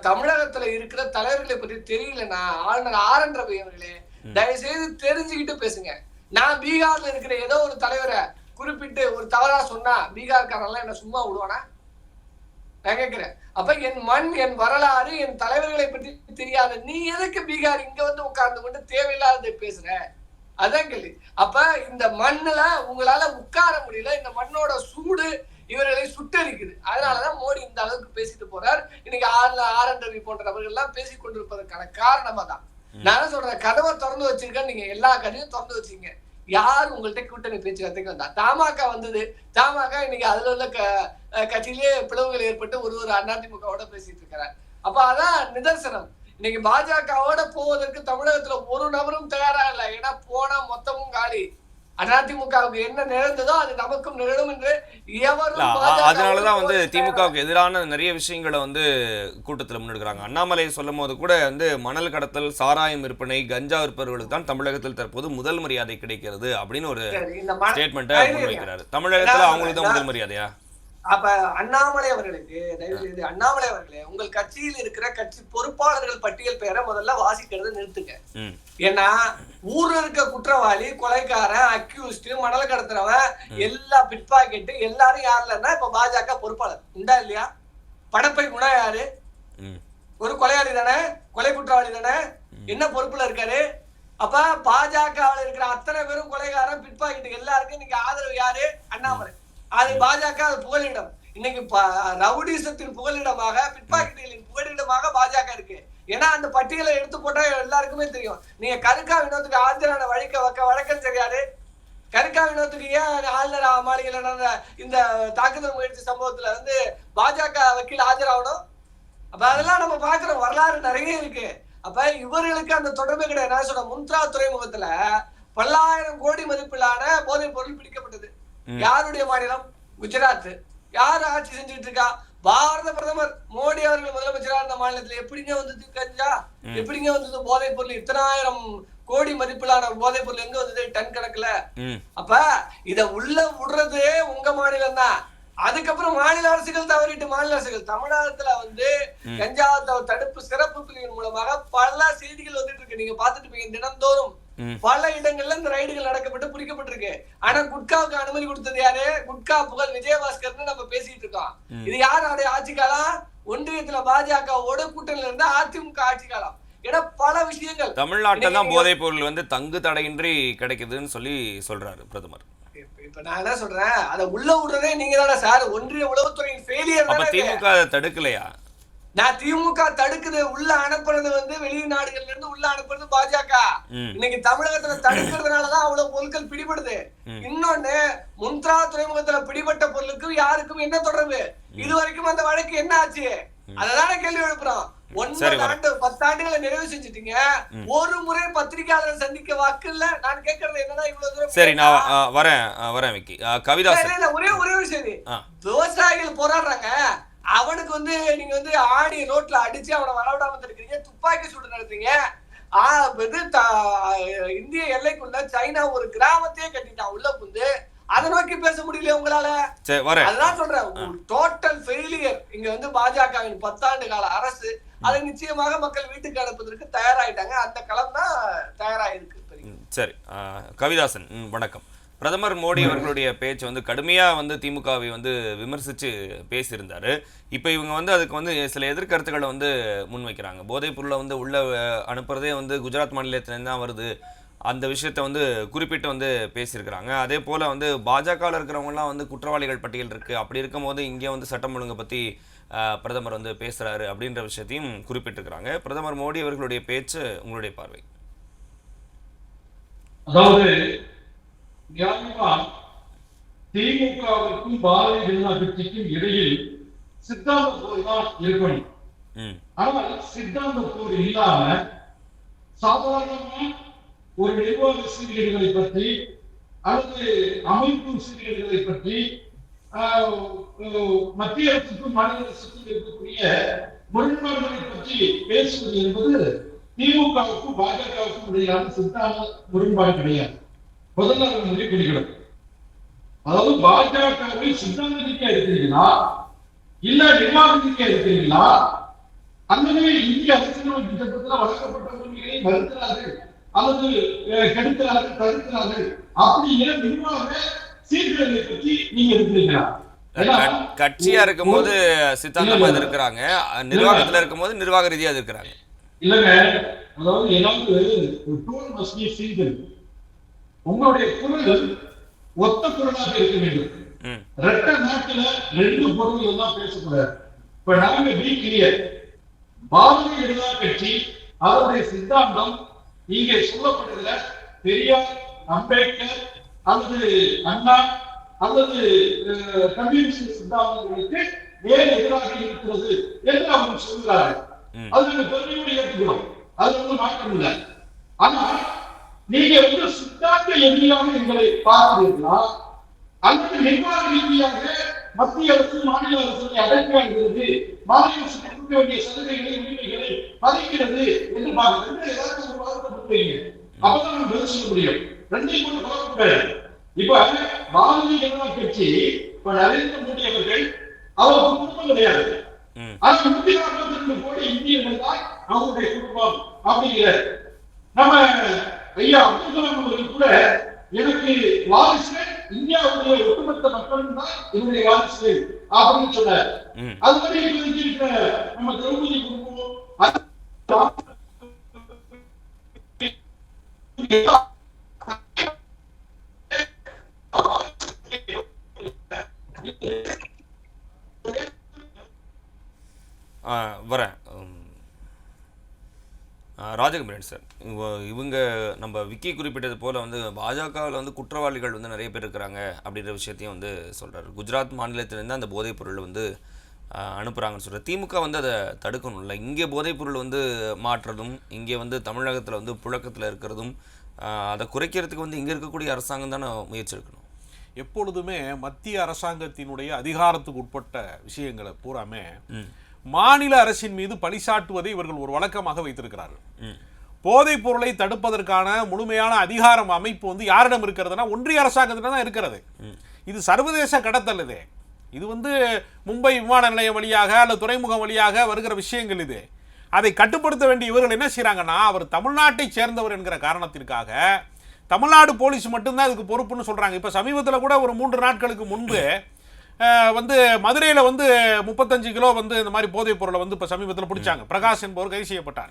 தமிழகத்துல இருக்கிற தலைவர்களை பற்றி தெரியலன்னா, ஆளுநர் ஆர்.என். ரவி அவர்களே, தயவு செய்து தெரிஞ்சுக்கிட்டு பேசுங்க. நான் பீகார்ல இருக்கிற ஏதோ ஒரு தலைவரை குறிப்பிட்டு ஒரு தவறா சொன்னா பீகார்காரெல்லாம் என்ன சும்மா விடுவானா? நான் கேட்கிறேன். அப்ப என் மண், என் வரலாறு, என் தலைவர்களை பற்றி தெரியாத நீ எதுக்கு பீகார் இங்க வந்து உட்கார்ந்து கொண்டு தேவையில்லாததை பேசுற? அதான் கேள்வி. அப்ப இந்த மண்ணுல உங்களால உட்கார முடியல. இந்த மண்ணோட சூடு இவர்களை சுட்டரிக்குது. அதனாலதான் மோடி இந்த அளவுக்கு பேசிட்டு போறார். இன்னைக்கு ஆர்.என். ரவி போன்ற நபர்கள் எல்லாம் பேசிக் கொண்டிருப்பதற்கான காரணமா தான் நான் சொல்றேன். கதவை திறந்து வச்சிருக்கேன், நீங்க எல்லா கதையும் திறந்து வச்சீங்க. யார் உங்கள்கிட்ட கூட்டணி பேச்சுவார்த்தைக்கு வந்தா? தமாக வந்தது. தமாக இன்னைக்கு அதுல உள்ள கட்சியிலேயே பிளவுகள் ஏற்பட்டு ஒரு அதிமுகவோட பேசிட்டு இருக்கிறார். அப்ப அதான் நிதர்சனம். இன்னைக்கு பாஜகவோட போவதற்கு தமிழகத்துல ஒரு நபரும் தயாரா இல்லை. ஏன்னா போனா மொத்தமும் காலி. அதிமுகவுக்கு என்ன நிகழ்ந்ததோ அது நமக்கும் நிகழும் என்று எவரும். அதனாலதான் வந்து திமுகவுக்கு எதிரான நிறைய விஷயங்களை வந்து கூட்டத்தில் முன்னெடுக்கிறாங்க. அண்ணாமலை சொல்லும் போது கூட வந்து மணல் கடத்தல், சாராயம் விற்பனை, கஞ்சா விற்பவர்களுக்கு தான் தமிழகத்தில் தற்போது முதல் மரியாதை கிடைக்கிறது அப்படின்னு ஒரு ஸ்டேட்மெண்ட்டை முன்வைக்கிறாரு. தமிழகத்துல அவங்களுக்கு தான் முதல் மரியாதையா? அப்ப அண்ணாமலை அவர்களுக்கு தயவு செய்து, அண்ணாமலை அவர்களே, உங்கள் கட்சியில் இருக்கிற கட்சி பொறுப்பாளர்கள் பட்டியல் பெயரை முதல்ல வாசிக்கிறத நிறுத்துங்க. ஏன்னா ஊர்ல இருக்க குற்றவாளி, கொலைக்காரன், அக்யூஸ்ட், மணல் கடத்துறவன், எல்லா பிட்பாக்கெட்டு எல்லாரும் யாருலன்னா இப்ப பாஜக பொறுப்பாளர் உண்டா இல்லையா? படப்பை குணா யாரு? ஒரு கொலையாளி தானே, கொலை குற்றவாளி தானே. என்ன பொறுப்புல இருக்காரு? அப்ப பாஜகவில் இருக்கிற அத்தனை பேரும் கொலைகாரன், பிட்பாக்கெட்டு எல்லாருக்கும் இன்னைக்கு ஆதரவு யாரு? அண்ணாமலை. அது பாஜக புகலிடம். இன்னைக்கு ரவுடிசத்தின் புகலிடமாக, பிட்பாக்கெட்டுகளின் புகலிடமாக பாஜக இருக்கு. ஏன்னா அந்த பட்டியலை எடுத்து போட்டா எல்லாருக்குமே தெரியும். நீங்க கருக்கா வினோத்துக்கு ஆஜரான வழக்கல் தெரியாது. கருக்கா வினோத்துக்கு ஏன் ஆளுநர் மாளிகையில் நடந்த இந்த தாக்குதல் முயற்சி சம்பவத்துல வந்து பாஜக வக்கீல் ஆஜராகணும்? அப்ப அதெல்லாம் நம்ம பாக்குறோம். வரலாறு நிறைய இருக்கு. அப்ப இவர்களுக்கு அந்த தொடர்பு கிடையாது. நான் சொல்ற முந்த்ரா துறைமுகத்துல பல்லாயிரம் கோடி மதிப்பிலான போதைப் பொருள் பிடிக்கப்பட்டது. யாருடைய மாநிலம்? குஜராத். யாரு ஆட்சி செஞ்சுட்டு இருக்கா? பாரத பிரதமர் மோடி அவர்கள் முதலமைச்சராக இருந்த மாநிலத்துல எப்படிங்க வந்தது கஞ்சா? எப்படிங்க வந்தது போதைப் பொருள்? இத்தனாயிரம் கோடி மதிப்பிலான போதைப் பொருள் எங்க வந்தது? டன் கணக்குல. அப்ப இத உள்ள விடுறது உங்க மாநிலம் தான். அதுக்கப்புறம் மாநில அரசுகள் தவறிட்டு மாநில அரசுகள் தமிழகத்துல வந்து கஞ்சா தடுப்பு சிறப்பு பிரிவின் மூலமாக பல செய்திகள் வந்துட்டு இருக்கு. நீங்க பாத்துட்டு இருப்பீங்க தினந்தோறும் பல இடங்கள்ல இந்த ரைடுகள் நடக்கப்பட்டு பிடிக்கப்பட்டிருக்கு. ஆனா குட்காவுக்கு அனுமதி கொடுத்தது யாரு? குட்கா புகழ் விஜயபாஸ்கர்னு நம்ம பேசிட்டு இருக்கோம். இது யாருடைய ஆட்சி காலம்? ஒன்றியத்துல பாஜகவோட கூட்டணியில இருந்தா அதிமுக ஆட்சி காலம். ஏன்னா பல விஷயங்கள் தமிழ்நாட்டில் தான் போதைப் பொருள் வந்து தங்கு தடையின்றி கிடைக்குதுன்னு சொல்றாரு பிரதமர். இப்ப நான் என்ன சொல்றேன், அதை உள்ள விடுறதே நீங்க தானே சார். ஒன்றிய உளவுத்துறையின் ஃபெயிலியர். திமுக தடுக்கலையா? நான் திமுக தடுக்குது. உள்ள அனுப்புறது வந்து வெளிநாடுகள்ல இருந்து உள்ள அனுப்புறது பாஜக. இன்னைக்கு தமிழகத்துல தடுக்கிறதுனாலதான் அவ்வளவு பொருட்கள் பிடிபடுது. இன்னொன்னு, முந்த்ரா துறைமுகத்துல பிடிபட்ட பொருளுக்கும் யாருக்கும் என்ன தொடர்பு? இது வரைக்கும் அந்த வழக்கு என்ன ஆச்சு? அததான கேள்வி எழுப்புறோம். 9 ஆண்டு 10 ஆண்டுகளை நிறைவு செஞ்சுட்டீங்க. ஒரு முறை பத்திரிகையாளரை சந்திக்க வாக்கு இல்ல. நான் கேட்கறது என்னன்னா இவ்வளவு தூரம். சரி, நான் வரேன் விக்கி. கவிதாசன், ஒரே விஷயம், விவசாயிகள் போராடுறாங்க, அவனுக்கு நீங்க ஆடி ரோட்ல அடிச்சு அவனை வரவிடாம இருக்கீங்க, துப்பாக்கி சூடு நடத்துறீங்க. இந்திய எல்லைக்குள்ள சைனா ஒரு கிராமத்தையே கட்டிட்டான் உள்ள புந்து. அதை நோக்கி பேச முடியல உங்களால. அதான் சொல்றேன், டோட்டல் ஃபெயிலியர் இங்க பாஜகவின் 10 ஆண்டு கால அரசு. அதை நிச்சயமாக மக்கள் வீட்டுக்கு அனுப்புவதற்கு தயாராயிட்டாங்க. அந்த களம் தான் தயாராயிருக்கு. சரி, கவிதாசன் வணக்கம். பிரதமர் மோடி அவர்களுடைய பேச்சு கடுமையா திமுகவை விமர்சிச்சு பேசியிருந்தாரு. இப்போ இவங்க அதுக்கு சில எதிர்கருத்துக்களை முன்வைக்கிறாங்க. போதைப் பொருளை உள்ள அனுப்புறதே குஜராத் மாநிலத்திலேருந்து தான் வருது. அந்த விஷயத்தை குறிப்பிட்டு பேசியிருக்கிறாங்க. அதே போல் பாஜகவில் இருக்கிறவங்கலாம் குற்றவாளிகள் பட்டியல் இருக்குது. அப்படி இருக்கும்போது இங்கே சட்டம் ஒழுங்கை பற்றி பிரதமர் பேசுகிறாரு அப்படின்ற விஷயத்தையும் குறிப்பிட்டிருக்கிறாங்க. பிரதமர் மோடி அவர்களுடைய பேச்சு உங்களுடைய பார்வை? அதாவது திமுகவிற்கும் பாரதிய ஜனதா கட்சிக்கும் இடையில் சித்தாந்த போர் தான் இருக்கணும். ஆனால் சித்தாந்த போர் இல்லாம சாதாரணமா ஒரு நிர்வாக சீர்கேடுகளை பற்றி அல்லது அமைப்பு சீர்கேடுகளை பற்றி மத்திய அரசுக்கும் மாநில அரசுக்கும் இருக்கக்கூடிய முரண்பாடுகளை பற்றி பேசுவது என்பது திமுகவுக்கும் பாஜகவுக்கும் இடையிலான சித்தாந்த முரண்பாடு கிடையாது. முதல்ல அதை முடிவு பண்ணிக்கணும். அதாவது பாஜகவில் சித்தாந்த ரீதியா இருக்கிறீங்களா இல்ல நிர்வாக ரீதியா இருக்கிறீங்களா அல்லது இந்திய அரசியலமைப்பு சட்டத்தில் வழங்கப்பட்ட உரிமைகளை மறுக்கிறார்கள் அல்லது கெடுக்கிறார்கள் தடுக்கிறார்கள் அப்படிங்கிற நிர்வாக சீர்கேடுகளை பற்றி நீங்க இருக்கிறீங்களா? கட்சியா இருக்கும் போது சித்தாந்தமா இருக்கிறாங்க, நிர்வாகத்துல இருக்கும் போது நிர்வாக ரீதியா இருக்கிறாங்க. இல்லங்க, அதாவது ஏதாவது உங்களுடைய குரல் ஒத்த குரலாக இருக்க வேண்டும். ரெட்ட நாட்டுல 2 பொருள்கள் தான் பேசக்கூடாது. இப்ப நாங்க பி கிளியர், பாரதிய ஜனதா கட்சி அதனுடைய சித்தாந்தம் இங்கே சொல்லப்படுகிற பெரியார், அம்பேத்கர் அல்லது அண்ணா அல்லது கம்யூனிஸ்ட் சித்தாந்தங்களுக்கு வேறு எதிராக இருக்கிறது என்று அவங்க சொல்கிறார்கள். அது நாங்க பெருமையோடு ஏற்றுக்கிறோம், அது மாற்றம் இல்லை. ஆனா நீங்க சித்தாந்த எதிரியாக எங்களை பார்க்கிறீர்களா அல்லது நிர்வாக ரீதியாக மத்திய அரசு மாநில அரசு அடைக்கிறது, மாநில அரசு கொடுக்க வேண்டிய சலுகைகளை உரிமைகளை பறிக்கிறது என்று பார்க்கிறது. ஏதாவது ஒரு வார்த்தை கொடுப்பீங்க, அப்பதான் நம்ம பதில் சொல்ல முடியும். ரெண்டையும் கொண்டு பார்க்கக்கூடாது. இப்ப பாரதிய ஜனதா கட்சி, இப்ப நரேந்திர மோடி அவர்கள் அவருக்கு குடும்பம் கிடையாது. ஆனா 142 கோடி இந்தியர்கள் தான் அவருடைய குடும்பம் அப்படிங்கிற நம்ம ஐயா அப்துல் கலாம் அவர்கள் கூட எனக்கு வாரிசுகள் இந்தியாவுடைய ஒட்டுமொத்த மக்களும் தான் என்னுடைய வாரிசுகள் அப்படின்னு சொன்னார். அது மாதிரி இருக்கிற நம்ம திரௌபதி குடும்பம் வரேன். ராஜகம்பீரன் சார், இவங்க நம்ம விக்கி குறிப்பிட்டது போல் பாஜகவில் குற்றவாளிகள் நிறைய பேர் இருக்கிறாங்க அப்படின்ற விஷயத்தையும் சொல்கிறார். குஜராத் மாநிலத்திலேருந்து அந்த போதைப் பொருள் அனுப்புகிறாங்கன்னு சொல்கிறார். திமுக அதை தடுக்கணும்ல. இங்கே போதைப் பொருள் மாற்றுறதும் இங்கே தமிழகத்தில் புழக்கத்தில் இருக்கிறதும் அதை குறைக்கிறதுக்கு இங்கே இருக்கக்கூடிய அரசாங்கம் தானே முயற்சி எடுக்கணும். எப்பொழுதுமே மத்திய அரசாங்கத்தினுடைய அதிகாரத்துக்கு உட்பட்ட விஷயங்களை பூராமே மாநில அரசின் மீது பழிசாட்டுவதை இவர்கள் ஒரு வழக்கமாக வைத்திருக்கிறார்கள். போதைப் பொருளை தடுப்பதற்கான முழுமையான அதிகாரம் அமைப்பு யாரிடம் இருக்கிறதுனா ஒன்றிய அரசாங்கத்திடம் தான் இருக்கிறது. இது சர்வதேச கடத்தல். இது மும்பை விமான நிலையம் வழியாக அல்லது துறைமுகம் வழியாக வருகிற விஷயங்கள். இது அதை கட்டுப்படுத்த வேண்டிய இவர்கள் என்ன செய்யறாங்கன்னா, அவர் தமிழ்நாட்டை சேர்ந்தவர் என்கிற காரணத்திற்காக தமிழ்நாடு போலீஸ் மட்டும்தான் இதுக்கு பொறுப்புன்னு சொல்றாங்க. இப்ப சமீபத்தில் கூட ஒரு 3 நாட்களுக்கு முன்பு மதுரையில் 35 கிலோ இந்த மாதிரி போதைப் பொருளை இப்போ சமீபத்தில் பிடிச்சாங்க. பிரகாஷ் என்பவர் கைது செய்யப்பட்டார்.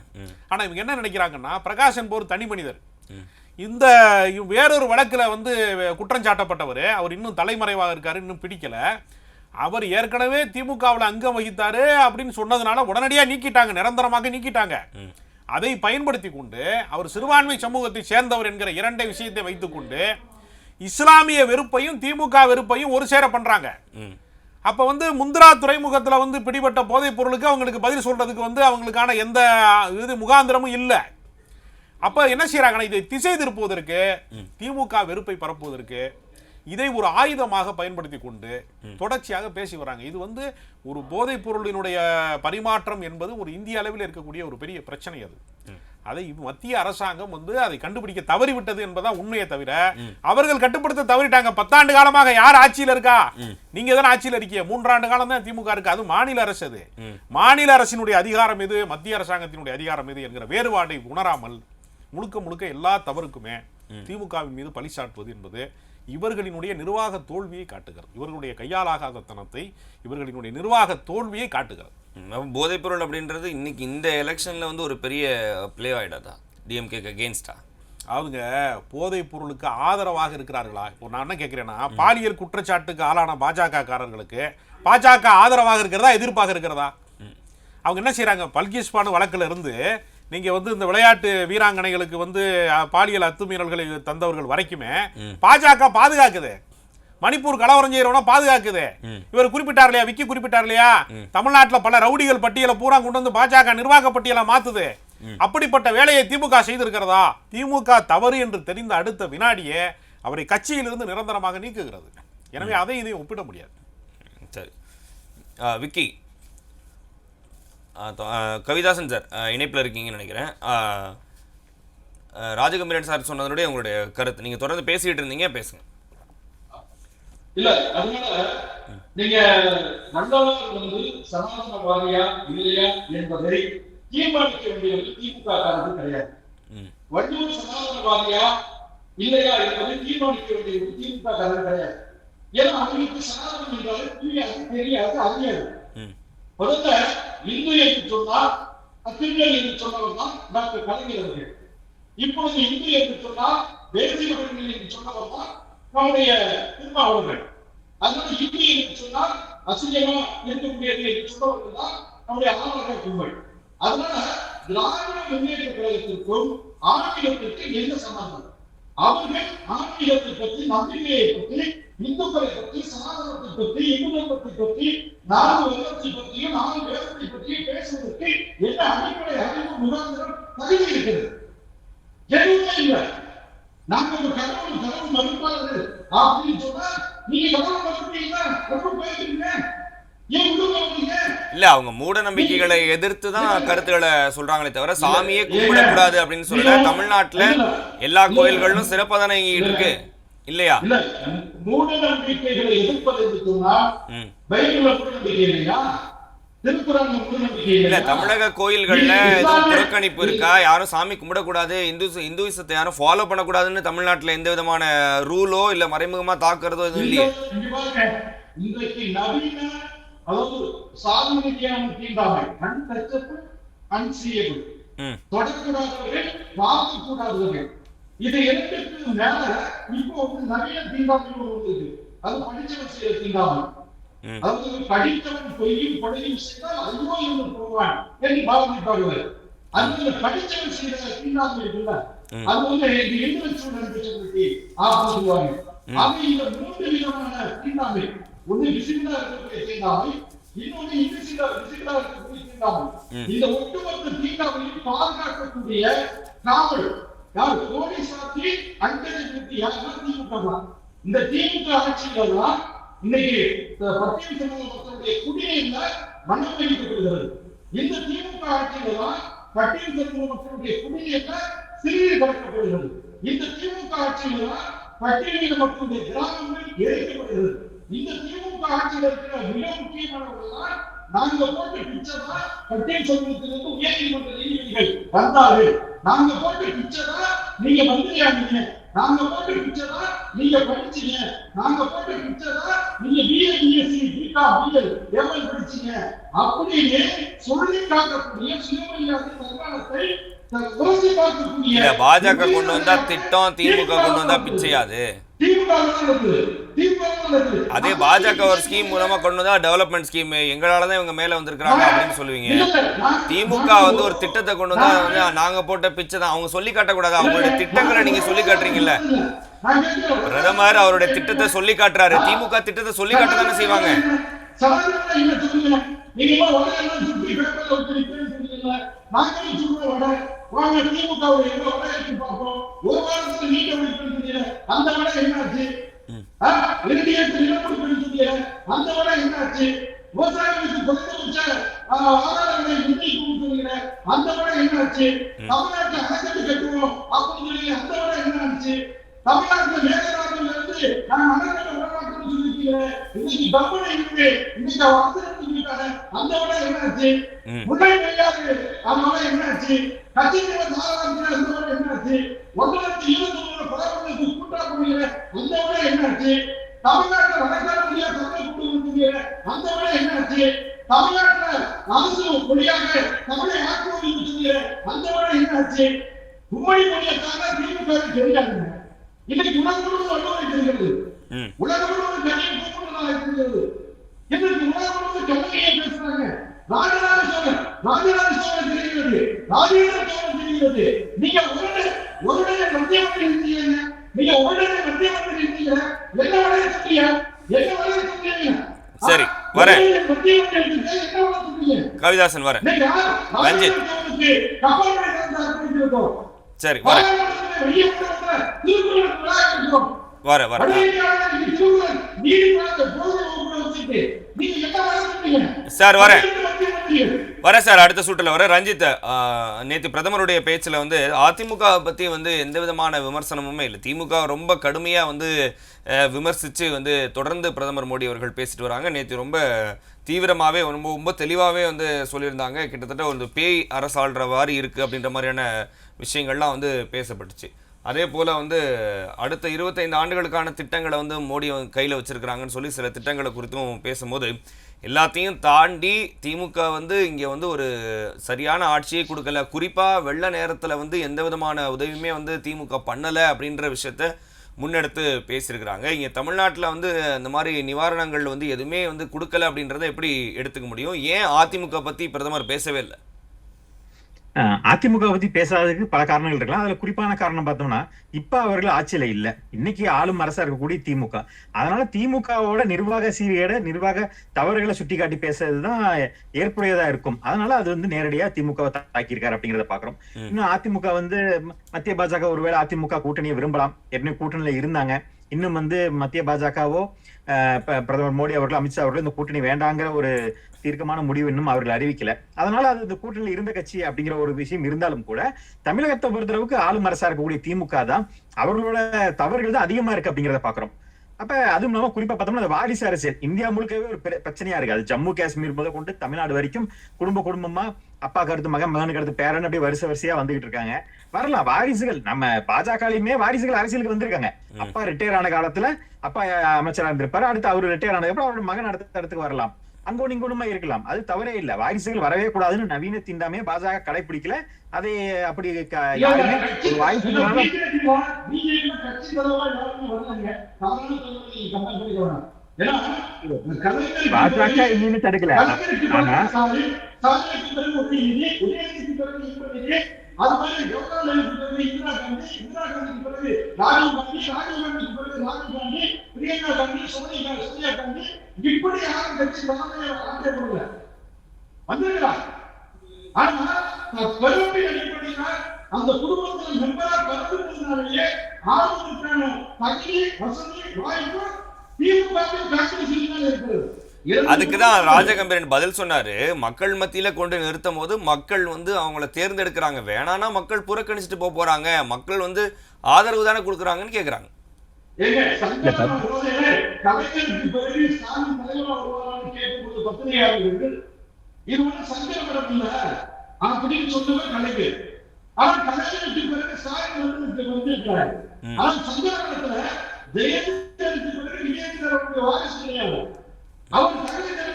ஆனால் இவங்க என்ன நினைக்கிறாங்கன்னா, பிரகாஷ் என்பவர் தனி மனிதர். இந்த வேறொரு வழக்கில் குற்றம் சாட்டப்பட்டவர், அவர் இன்னும் தலைமறைவாக இருக்காரு, இன்னும் பிடிக்கல. அவர் ஏற்கனவே திமுகவில் அங்கம் வகித்தாரு அப்படின்னு சொன்னதுனால உடனடியாக நீக்கிட்டாங்க, நிரந்தரமாக நீக்கிட்டாங்க. அதை பயன்படுத்தி கொண்டு அவர் சிறுபான்மை சமூகத்தை சேர்ந்தவர் என்கிற 2 விஷயத்தை வைத்துக்கொண்டு இஸ்லாமிய வெறுப்பையும் திமுக வெறுப்பையும் ஒரு சேர பண்றாங்க. அப்போ வந்து முந்திரா துறைமுகத்தில் வந்து பிடிபட்ட போதைப் பொருளுக்கு அவங்களுக்கு பதில் சொல்றதுக்கு வந்து அவங்களுக்கான எந்த இது முகாந்திரமும் இல்லை. அப்போ என்ன செய்யறாங்கன்னா, இதை திசை திருப்புவதற்கு, திமுக வெறுப்பை பரப்புவதற்கு இதை ஒரு ஆயுதமாக பயன்படுத்தி கொண்டு தொடர்ச்சியாக பேசி வராங்க. இது வந்து ஒரு போதைப் பொருளினுடைய பரிமாற்றம் என்பது ஒரு இந்திய அளவில் இருக்கக்கூடிய ஒரு பெரிய பிரச்சனை. அதை மத்திய அரசாங்கம் வந்து அதை கண்டுபிடிக்க தவறிவிட்டது என்பதா உண்மையை தவிர, அவர்கள் கட்டுப்படுத்த தவறிட்டாங்க. 10 ஆண்டு காலமாக யார் ஆட்சியில் இருக்கா? நீங்க தானே ஆட்சியில் இருக்கீங்க. 3 ஆண்டு காலம் தான் திமுக இருக்கு. அது மாநில அரசு. அது மாநில அரசினுடைய அதிகாரம் எது, மத்திய அரசாங்கத்தினுடைய அதிகாரம் எது என்கிற வேறுபாட்டை உணராமல் முழுக்க முழுக்க எல்லா தவறுக்குமே திமுகவின் மீது பழி சாட்டுவது என்பது இவர்களினுடைய நிர்வாக தோல்வியை காட்டுகிறது. இவர்களுடைய கையாலாகாத தனத்தை, இவர்களினுடைய நிர்வாக தோல்வியை காட்டுகிறது. போதைப்பொருள் அப்படின்றது இன்னைக்கு இந்த எலெக்ஷன்ல வந்து ஒரு பெரிய பிளே ஆயிடாதா டிஎம்கேக்கு அகேன்ஸ்டா? அவங்க போதைப் பொருளுக்கு ஆதரவாக இருக்கிறார்களா? இப்போ நான் என்ன கேட்கிறேன்னா, பாலியல் குற்றச்சாட்டுக்கு ஆளான பாஜக காரர்களுக்கு பாஜக ஆதரவாக இருக்கிறதா, எதிர்ப்பாக இருக்கிறதா? அவங்க என்ன செய்யறாங்க, பல்கிஸ் பானு வழக்கில் இருந்து நீங்க வந்து இந்த விளையாட்டு வீராங்கனைகளுக்கு வந்து பாலியல் அத்துமீறல்களை தந்தவர்கள் வரைக்குமே பாஜக பாதுகாக்குது. மணிப்பூர் கலவரம் செய்யறவனா பாதுகாக்குது. இவர் குறிப்பிட்டார் இல்லையா, விக்கி குறிப்பிட்டார் இல்லையா, தமிழ்நாட்டில் பல ரவுடிகள் பட்டியலை பூரா கொண்டு வந்து பாஜக நிர்வாக பட்டியலை மாத்துது. அப்படிப்பட்ட வேலையை திமுக செய்திருக்கிறதா? திமுக தவறு என்று தெரிந்த அடுத்த வினாடியே அவரை கட்சியிலிருந்து நிரந்தரமாக நீக்குகிறது. எனவே அதை இதையும் ஒப்பிட முடியாது. சரி விக்கி, கவிதாசன் சார் இணைப்பில் இருக்கீங்கன்னு நினைக்கிறேன். ராஜகம்பீரன் சார் சொன்னதனுடைய உங்களுடைய கருத்து, நீங்க தொடர்ந்து பேசிட்டு இருந்தீங்க, பேசுங்க. இல்ல, அதனால நீங்க நல்லவர் வந்து சனாதனவாதியா இல்லையா என்பதை தீர்மானிக்க வேண்டியது திமுக காரர்கள் கிடையாது. வள்ளுவர் சனாதனவாதியா இல்லையா என்பதை தீர்மானிக்க வேண்டியது திமுக காரர்கள் கிடையாது. ஏன்னா அவங்களுக்கு சனாதனம் என்றாலும் தெரியாது, அறியாது. முதல்ல இந்து என்று சொன்னால் திருநெல் என்று சொன்னவர் தான் டாக்டர் கலைஞர் அவர்கள். இப்பொழுது இந்து என்று சொன்னால் தேசிய விடுதலை என்று சொன்னவர் தான் நம்முடைய திருமாவளவர்கள். அதனால இந்து என்று சொன்னால் அசிங்கமா இருக்கக்கூடியது என்று சொன்னவர்கள் தான் நம்முடைய ஆளுநர்கள் கும்பல். அதனால திராவிட முன்னேற்ற கழகத்திற்கும் ஆன்மீகத்திற்கு என்ன சம்பந்தம்? அவர்கள் ஆன்மீகத்தை பற்றி, நம்பிக்கையை பற்றி, இந்துக்களை பற்றி, சனாதனத்தை பற்றி, இந்து தர்மத்தை பற்றி, 4 வருடத்தை பற்றியும் 4 வேதத்தை பற்றியும் பேசுவதற்கு என்ன அடிப்படை அறிவு முகாந்திரம் தகுதி இருக்கிறது? எதுவுமே இல்லை. நாங்க ஒரு கடவுள் மறுப்பாளர்கள் அப்படின்னு சொன்னா நீங்க கடவுள் மறுப்பீங்களா? கடவுள் பேசுறீங்க, ஏன் உருவாக்குறீங்க? இல்ல, அவங்க மூட நம்பிக்கைகளை எதிர்த்து தான் கருத்துக்களை சொல்றாங்களே தவிர சாமியே கும்பிடக்கூடாது அப்படின்னு சொல்லல. தமிழ்நாட்டுல எல்லா கோயில்களும் சிறப்பாக தானே இருக்கு இல்லையா? இல்ல, மூட நம்பிக்கைகளை எதிர்ப்பது என்று சொன்னால் பைபிள்ல மூட நம்பிக்கை இல்லையா? திருக்குறள்ல மூட நம்பிக்கை இல்ல. தமிழக கோயில்கள்ல எதுவும் புறக்கணிப்பு இருக்கா? யாரும் சாமி கும்பிடக்கூடாது, இந்துவிசத்தை யாரும் ஃபாலோ பண்ணக்கூடாதுன்னு தமிழ்நாட்டுல எந்த விதமான ரூலோ இல்ல மறைமுகமா தாக்குறதோ எதுவும் இல்லையே. இன்றைக்கு நவீன, அதாவது சாதனை விஞ்ஞானம் தீண்டாமை, அன்டச்சபிள், அன்சீயபிள், தொடக்கூடாதவர்கள், பார்க்கக்கூடாதவர்கள், இது இரண்டுக்கு மேல இப்போ வந்து நவீன தீண்டாமை ஒன்று இருக்கு. அது படிச்சவன் செய்ய தீண்டாமை. அதாவது படித்தவன் பொய்யும் கொலையும் செய்தால் ஐயோ என்று போவான் என்று பாவனைப்பாடுவார். அந்த படித்தவன் செய்த தீண்டாமை இருக்குல்ல, அது வந்து இன்டெலெக்சுவல் டிசபிலிட்டி அப்படின்னு சொல்லுவாங்க. ஆக இந்த 3 விதமான தீண்டாமை, ஒன்று விசிபிளா இருக்கக்கூடிய தீண்டாமை, இன்னொன்று இன்விசிபிளா இருக்கக்கூடிய தீண்டாமை. இந்த ஒட்டுமொத்த தீண்டாமையை பாதுகாக்கக்கூடிய காவல் யார்? போலீசார்த்தி அண்டர்ஜெக்டி யாருன்னா திமுக தான். இந்த திமுக ஆட்சியில தான் இன்னைக்கு பட்டியல் சமூக மக்களுடைய குடிநீர்ல மனம் வைக்கப்படுகிறது. இந்த திமுக ஆட்சியில தான் பட்டியல் சமூக மக்களுடைய குடிநீர்ல சிறுநீர் கலக்கப்படுகிறது. இந்த திமுக ஆட்சியில தான் பட்டியலின மக்களுடைய கிராமங்கள் எரிக்கப்படுகிறது. இந்த திமுக ஆட்சியில் இருக்கிற மிக முக்கியமானவர்கள் தான் நாங்க போட்டு பிச்சதா பட்டியல் சமூகத்திலிருந்து உயர்நீதிமன்ற நீதிபதிகள் வந்தார்கள். நாங்க போட்டு பிச்சதா நீங்க மந்திரியானீங்க, நாங்க போட்டு பிச்சதா நீங்க படிச்சீங்க, நாங்க போட்டு பிச்சதா நீங்க பிஎஸ்சி பிகாம் எம்எல் படிச்சீங்க அப்படின்னு சொல்லி காட்டக்கூடிய சுயமரியாதை தன்மானத்தை பாஜக கொண்டு வந்தா திட்டம், திமுக கொண்டு வந்தா பிச்சையாது. அதே பாஜக ஒரு ஸ்கீம் மூலமா கொண்டு வந்தா டெவலப்மெண்ட் ஸ்கீம், எங்களாலதான் இவங்க மேல வந்திருக்காங்க அப்படின்னு சொல்லுவீங்க. திமுக வந்து ஒரு திட்டத்தை கொண்டு வந்தா வந்து நாங்க போட்ட பிச்சை தான். அவங்க சொல்லி காட்டக்கூடாது, அவங்களுடைய திட்டங்களை நீங்க சொல்லி காட்டுறீங்கல்ல. பிரதமர் அவருடைய திட்டத்தை சொல்லி காட்டுறாரு, திமுக திட்டத்தை சொல்லி காட்ட தானே செய்வாங்க. சாதாரண என்ன சொல்லுங்க, நீங்க வடையெல்லாம் சுற்றி பேப்பர்ல வச்சிருக்கீங்க, நாங்களும் சொல்றோம் வடை வாங்க திமுக எங்க வடை எடுத்து பார்ப்போம், ஒரு வாரத்துல நீங்க வைக்கிறீங்க, அந்த வடை என்னாச்சு? 2 ஏக்கர் நிலப்பரப்பு எடுத்தீங்க, அந்த வடை என்னாச்சு? விவசாயிகளுக்கு குறைந்தபட்ச ஆதார விலை நிர்ணயிக்க கொடுத்தீங்க, அந்த வடை என்னாச்சு? தமிழ்நாட்டுல அணைக்கட்டு கட்டுவோம் அப்படின்னு அந்த வடை என்னாச்சு? தமிழ்நாட்டுல மேகதாதுல இருந்து நான் அணைக்கட்டை உருவாக்கணும்னு சொல்லிருக்கீங்க, இன்னைக்கு கம்பெனி இருக்கு, இன்னைக்கு வசதிட்டாங்க, அந்த வடை என்னாச்சு? முல்லை பெரியாறு அந்த வடை என்னாச்சு? கட்சியினர் சாதாரண அந்த வடை என்னாச்சு? 1,29,000 பதவிகளுக்கு கூட்டா போனீங்க, அந்த வடை என்னாச்சு? தமிழ்நாட்டில் வடக்கால மொழியா தமிழ் கொண்டு வந்தீங்க, அந்த வடை என்னாச்சு? தமிழ்நாட்டுல அரசு மொழியாக தமிழை ஆக்குவது சொன்னீங்க, அந்த வடை என்னாச்சு? கும்மடி மொழியை தாங்க திமுக தெரியாதுங்க. இன்னைக்கு உலகம் முழுவதும் வன்முறை தெரிகிறது, உலகம் முழுவதும் கல்வியை கூப்பிடுறதா இருக்கிறது, இன்னைக்கு உலகம் முழுவதும் கல்வியை பேசுறாங்க. ராஜராஜ சோழன் தெரிகிறது, ராஜேந்திர சோழன் தெரிகிறது. நீங்க உடனே மத்திய மந்திரி இருந்தீங்க, நீங்க உடனே மத்திய மந்திரி இருந்தீங்க, என்ன வரைய சொன்னீங்க, என்ன வரைய சொன்னீங்க? சரி வரேன் கவிதாசன் வரேன். ரஞ்சித் சரி வரேன் வர வர சார் வரேன் வரேன் சார். அடுத்த சூட்டில் வர ரஞ்சித், நேற்று பிரதமருடைய பேச்சில் வந்து அதிமுக பற்றி வந்து எந்த விதமான விமர்சனமுமே இல்லை. திமுக ரொம்ப கடுமையாக வந்து விமர்சித்து வந்து தொடர்ந்து பிரதமர் மோடி அவர்கள் பேசிட்டு வராங்க. நேற்று ரொம்ப தீவிரமாகவே ரொம்ப தெளிவாகவே வந்து சொல்லியிருந்தாங்க. கிட்டத்தட்ட ஒரு பேய் அரசாள்ற மாதிரி இருக்குது அப்படின்ற மாதிரியான விஷயங்கள்லாம் வந்து பேசப்பட்டுச்சு. அதே போல் வந்து அடுத்த 25 ஆண்டுகளுக்கான திட்டங்களை வந்து மோடி கையில் வச்சுருக்கிறாங்கன்னு சொல்லி சில திட்டங்களை குறித்தும் பேசும்போது எல்லாத்தையும் தாண்டி திமுக வந்து இங்கே வந்து ஒரு சரியான ஆட்சியை கொடுக்கல, குறிப்பாக வெள்ள நேரத்தில் வந்து எந்த விதமான உதவியுமே வந்து திமுக பண்ணலை அப்படின்ற விஷயத்த முன்னெடுத்து பேசியிருக்கிறாங்க. இங்கே தமிழ்நாட்டில் வந்து இந்த மாதிரி நிவாரணங்கள் வந்து எதுவுமே வந்து கொடுக்கல அப்படின்றத எப்படி எடுத்துக்க முடியும்? ஏன் அதிமுக பற்றி பிரதமர் பேசவே இல்லை? அதிமுக பத்தி பேசாததுக்கு பல காரணங்கள் இருக்கலாம். அதுல குறிப்பான காரணம் பார்த்தோம்னா, இப்ப அவர்கள் ஆட்சியில இல்ல, இன்னைக்கு ஆளும் அரசா இருக்கக்கூடிய திமுக. அதனால திமுகவோட நிர்வாக சீரியட நிர்வாக தவறுகளை சுட்டி காட்டி பேசுறதுதான் ஏற்புடையதா இருக்கும். அதனால அது வந்து நேரடியா திமுக தாக்கியிருக்காரு அப்படிங்கிறத பாக்குறோம். இன்னும் அதிமுக வந்து மத்திய பாஜக ஒருவேளை அதிமுக கூட்டணியை விரும்பலாம், ஏற்கனவே கூட்டணியில இருந்தாங்க. இன்னும் வந்து மத்திய பாஜகவோ பிரதமர் மோடி அவர்கள் அமித்ஷா அவர்கள் இந்த கூட்டணி வேண்டாங்கிற ஒரு தீர்க்கமான முடிவு இன்னும் அவர்கள் அறிவிக்கல. அதனால அது இந்த கூட்டணியில் இருந்த கட்சி அப்படிங்கிற ஒரு விஷயம் இருந்தாலும் கூட தமிழகத்தை பொறுத்தளவுக்கு ஆளும் அரசா இருக்கக்கூடிய திமுக தான் அவர்களோட தவறுகள் தான் அதிகமா இருக்கு அப்படிங்கிறத பாக்குறோம். அப்ப அதுவும் இல்லாம குறிப்பா பார்த்தோம்னா அந்த வாரிசு அரசியல் இந்தியா முழுக்கவே ஒரு பிரச்சனையா இருக்கு. அது ஜம்மு காஷ்மீர் முதல் கொண்டு தமிழ்நாடு வரைக்கும் குடும்பமா அப்பா கருத்து மகன் மகனுக்கு அடுத்து பேரன் அப்படி வரிசையா வந்துகிட்டு இருக்காங்க. வரலாம் வாரிசுகள், நம்ம பாஜகலையுமே வாரிசுகள் அரசியலுக்கு வந்திருக்காங்க. அப்பா ரிட்டையர் ஆன காலத்துல அப்பா அமைச்சரா இருந்திருப்பாரு, அடுத்து அவரு ரிட்டையர் ஆனதுக்கப்புறம் அவரோட மகன் அடுத்த வரலாம், அங்கோன்னு இங்கோனுமா இருக்கலாம். அது தவறே இல்லை. வாரிசுகள் வரவே கூடாதுன்னு நவீன தீண்டாமே பாஜக கடைபிடிக்கல. அதை அப்படி யாருமே ஒரு வாய்ப்பு பாஜக இன்னும் தடுக்கல. ஆனா அது மாதிரி ஜவஹர்லால் நேரு இந்திரா காந்திக்கு பிறகு ராஜீவ் காந்திக்கு பிறகு ராகுல் காந்தி, பிரியங்கா காந்தி, சோனியா காந்தி, இப்படி யாரும் கட்சி ஆட்சேபடல வந்திருக்கிறார். ஆனா பெருமை அடிப்படையில அந்த குடும்பத்தில் மெம்பரா கலந்துக்கிறதுனாலேயே ஆளுநருக்கான தகுதி வசதி வாய்ப்பு திமுக இருக்கிறது. அதுக்குதான் ராஜகம்பீரன் பதில் சொன்னாரு. மக்கள் மத்தியில கொண்டு நிறுத்தும் போது மக்கள் வந்து அவங்கள தேர்ந்தெடுக்கிறாங்க, வேணானா மக்கள் புறக்கணிச்சுட்டு போறாங்க, மக்கள் வந்து ஆதரவு தானே கொடுக்குறாங்கன்னு கேக்குறாங்க. அவர் தகுதி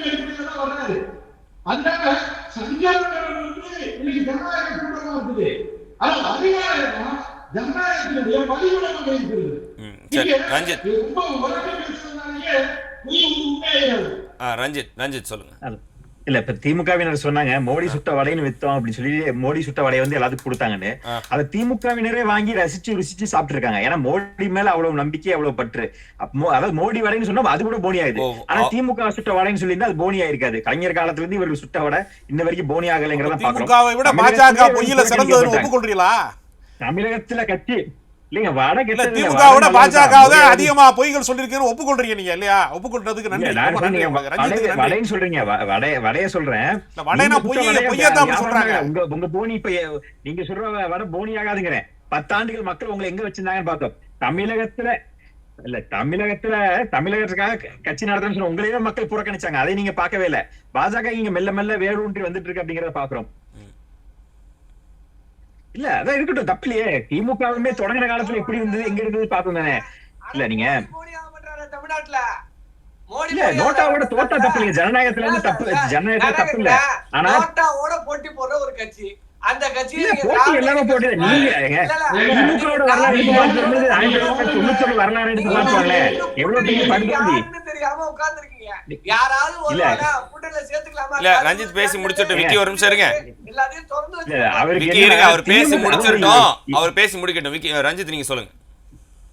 அடிப்படையில் வர்றாரு. அதனால இன்னைக்கு ஜனநாயக கூட்டமா இருக்குது. ஆனால் அதிகாரம் ஜனநாயகத்தினுடைய பதிவிடமாக இருக்கிறது. ரஞ்சித் சொல்லுங்க. இல்ல இப்ப திமுகவினர் சொன்னாங்க மோடி சுட்ட வடைன்னு வித்தோம் அப்படின்னு சொல்லி மோடி சுட்ட வடையை வந்து எல்லாத்துக்கும் கொடுத்தாங்கன்னு. அதை திமுகவினரே வாங்கி ரசிச்சு ருசிச்சு சாப்பிட்டு இருக்காங்க. ஏன்னா மோடி மேல அவ்வளவு நம்பிக்கை, அவ்வளவு பற்று. அதாவது மோடி வடைன்னு சொன்னா அது கூட போனி ஆகுது. ஆனா திமுக சுட்ட வடைன்னு சொல்லியிருந்தா அது போனி ஆயிருக்காது. கலைஞர் காலத்துல இருந்து இவர்கள் சுட்ட வடை இன்ன வரைக்கும் போனி ஆகலைங்கிறத பாக்குறோம். திமுகவை விட பாஜக பொய்யில சிறந்ததுன்னு ஒப்புக்கொள்றீங்களா? தமிழகத்துல கட்சி இல்லைங்க வடை கெட்ட திமுகவோட பாஜக அதிகமா பொய்கள் சொல்லிருக்கீங்க ஒப்புக்கொள்றீங்க நீங்க இல்லையா? ஒப்புக்கொள்றதுக்கு நன்றி. வடைன்னு சொல்றீங்க, வடைய சொல்றேன். உங்க போனி இப்ப நீங்க சொல்ற வடை போனி ஆகாதுங்கிறேன். 10 ஆண்டுகள் மக்கள் உங்களை எங்க வச்சிருந்தாங்கன்னு பார்த்தோம். தமிழகத்துக்காக கட்சி நடத்தணும்னு சொன்ன உங்களையே மக்கள் புறக்கணிச்சாங்க. அதை நீங்க பார்க்கவே இல்லை. பாஜக இங்க மெல்ல மெல்ல வேரூன்றி வந்துட்டு இருக்கு அப்படிங்கறத பாக்குறோம். இல்ல அதான் இருக்கட்டும், தப்பில்லையே. திமுகவுமே தொடங்கின காலத்துல எப்படி இருந்தது, எங்க இருந்தது பார்த்தோம் தானே. இல்ல நீங்க தமிழ்நாட்டுல இல்ல நோட்டாவோட தோட்டா தப்பு இல்லைங்க. ஜனநாயகத்துல இருந்து தப்பு, ஜனநாயகத்துல தப்பு இல்ல. ஆனா நோட்டாவோட போட்டி போடுற ஒரு கட்சி, அந்த கட்சி போட்டி எல்லாமே போட்டு நீங்க திமுகவோட வரலாறு எடுத்து பார்த்து 1997 வரலாறு எடுத்து பார்ப்பாங்களே எவ்வளவு பெரிய படுகொலை தெரியாம உட்கார்ந்துருக்கீங்க. யாராவது ஒரு கூட்டத்துல சேர்த்துக்கலாமா? இல்ல ரஞ்சித் பேசி முடிச்சிட்டு விக்கி ஒரு நிமிஷம் இருங்க. எல்லாத்தையும் திறந்து வச்சு அவர் பேசி முடிச்சிட்டோம். அவர் பேசி முடிக்கட்டும். விக்கி ரஞ்சித் நீங்க சொல்லுங்க.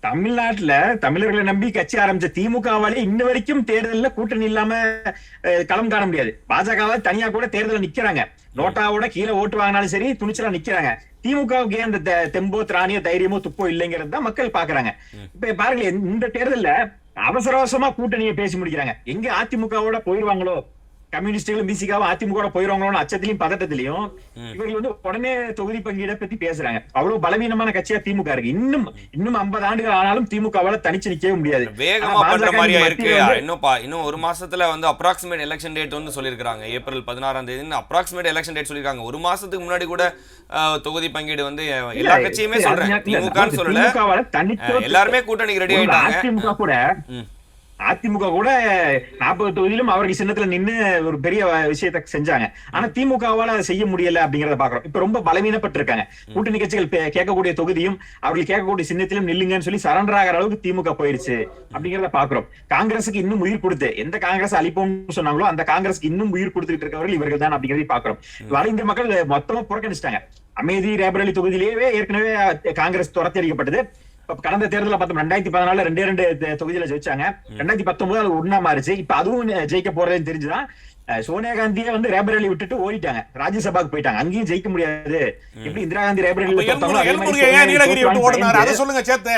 தமிழ்நாட்டுல தமிழர்களை நம்பி கட்சி ஆரம்பிச்ச திமுகவாலே இன்ன வரைக்கும் தேர்தல்ல கூட்டணி இல்லாம களம் காண முடியாது. பாஜகவை தனியா கூட தேர்தல நிக்கிறாங்க. நோட்டாவோட கீழே ஓட்டு வாங்கினாலும் சரி துணிச்சலா நிக்கிறாங்க. திமுகவுக்கு அந்த தெம்போ திராணியோ தைரியமோ துப்போ இல்லைங்கிறது தான் மக்கள் பாக்குறாங்க. இப்ப பாருங்க இந்த தேர்தல்ல அவசர அவசரமா கூட்டணியை பேசி முடிக்கிறாங்க. எங்க அதிமுகவோட போயிருவாங்களோ, கம்யூனிஸ்டுகளும் பிசிகாவும் அதிமுக போயிருவாங்களோ அச்சத்திலையும் பதட்டத்திலையும் இவர்கள் வந்து உடனே தொகுதி பங்கீடை பத்தி பேசுறாங்க. அவ்வளவு பலவீனமான கட்சியா திமுக இருக்கு. இன்னும் 50 ஆண்டுகள் ஆனாலும் திமுகவால தனிச்சு நிக்கவே முடியாது. வேகமா பண்ற மாதிரியா இருக்கு. இன்னும் ஒரு மாசத்துல வந்து அப்ராக்சிமேட் எலெக்ஷன் டேட் வந்து சொல்லிருக்காங்க. ஏப்ரல் 16ஆம் தேதி அப்ராக்சிமேட் எலெக்ஷன் டேட் சொல்லிருக்காங்க. ஒரு மாசத்துக்கு முன்னாடி கூட தொகுதி பங்கீடு வந்து எல்லா கட்சியுமே சொல்றேன், திமுகன்னு சொல்லல, எல்லாருமே கூட்டணிக்கு ரெடி ஆயிட்டாங்க. அதிமுக கூட 40 தொகுதியிலும் அவருக்கு சின்னத்துல நின்னு ஒரு பெரிய விஷயத்த செஞ்சாங்க. ஆனா திமுகவால செய்ய முடியல அப்படிங்கறத பாக்குறோம். இப்ப ரொம்ப பலவீனப்பட்டு இருக்காங்க. கூட்டணி கட்சிகள் கேட்கக்கூடிய தொகுதியும் அவர்கள் கேட்கக்கூடிய சின்னத்திலும் நில்லுங்கன்னு சொல்லி சரண்டர் ஆகிற அளவுக்கு திமுக போயிருச்சு அப்படிங்கறத பாக்குறோம். காங்கிரஸுக்கு இன்னும் உயிர் கொடுத்து எந்த காங்கிரஸ் அழிப்போம்னு சொன்னாங்களோ அந்த காங்கிரஸுக்கு இன்னும் உயிர் கொடுத்துட்டு இருக்கவர்கள் இவர்கள் தான் அப்படிங்கறதையும் பாக்குறோம். வட இந்திய மக்கள் மொத்தமா புறக்கணிச்சிட்டாங்க. அமேதி ரேபரேலி தொகுதியிலேயே ஏற்கனவே காங்கிரஸ் துரத்தி அடிக்கப்பட்டது. கடந்த தேர்தலில் பார்த்தோம் 2014 2 தொகுதியில ஜெயிச்சாங்க. 2019 அது ஒண்ணா மாறிச்சு. இப்ப அதுவும் ஜெயிக்க போறதுன்னு தெரிஞ்சுதான் சோனியா காந்தியே வந்து ரேபரேலி விட்டுட்டு ஓடிட்டாங்க, ராஜ்யசபாக்கு போயிட்டாங்க. அங்கேயும் ஜெயிக்க முடியாது. எப்படி இந்திரா காந்தி ரேபரேலி நீலகிரி விட்டு ஓடினாரு, அதை சொல்லுங்க சேர்த்து.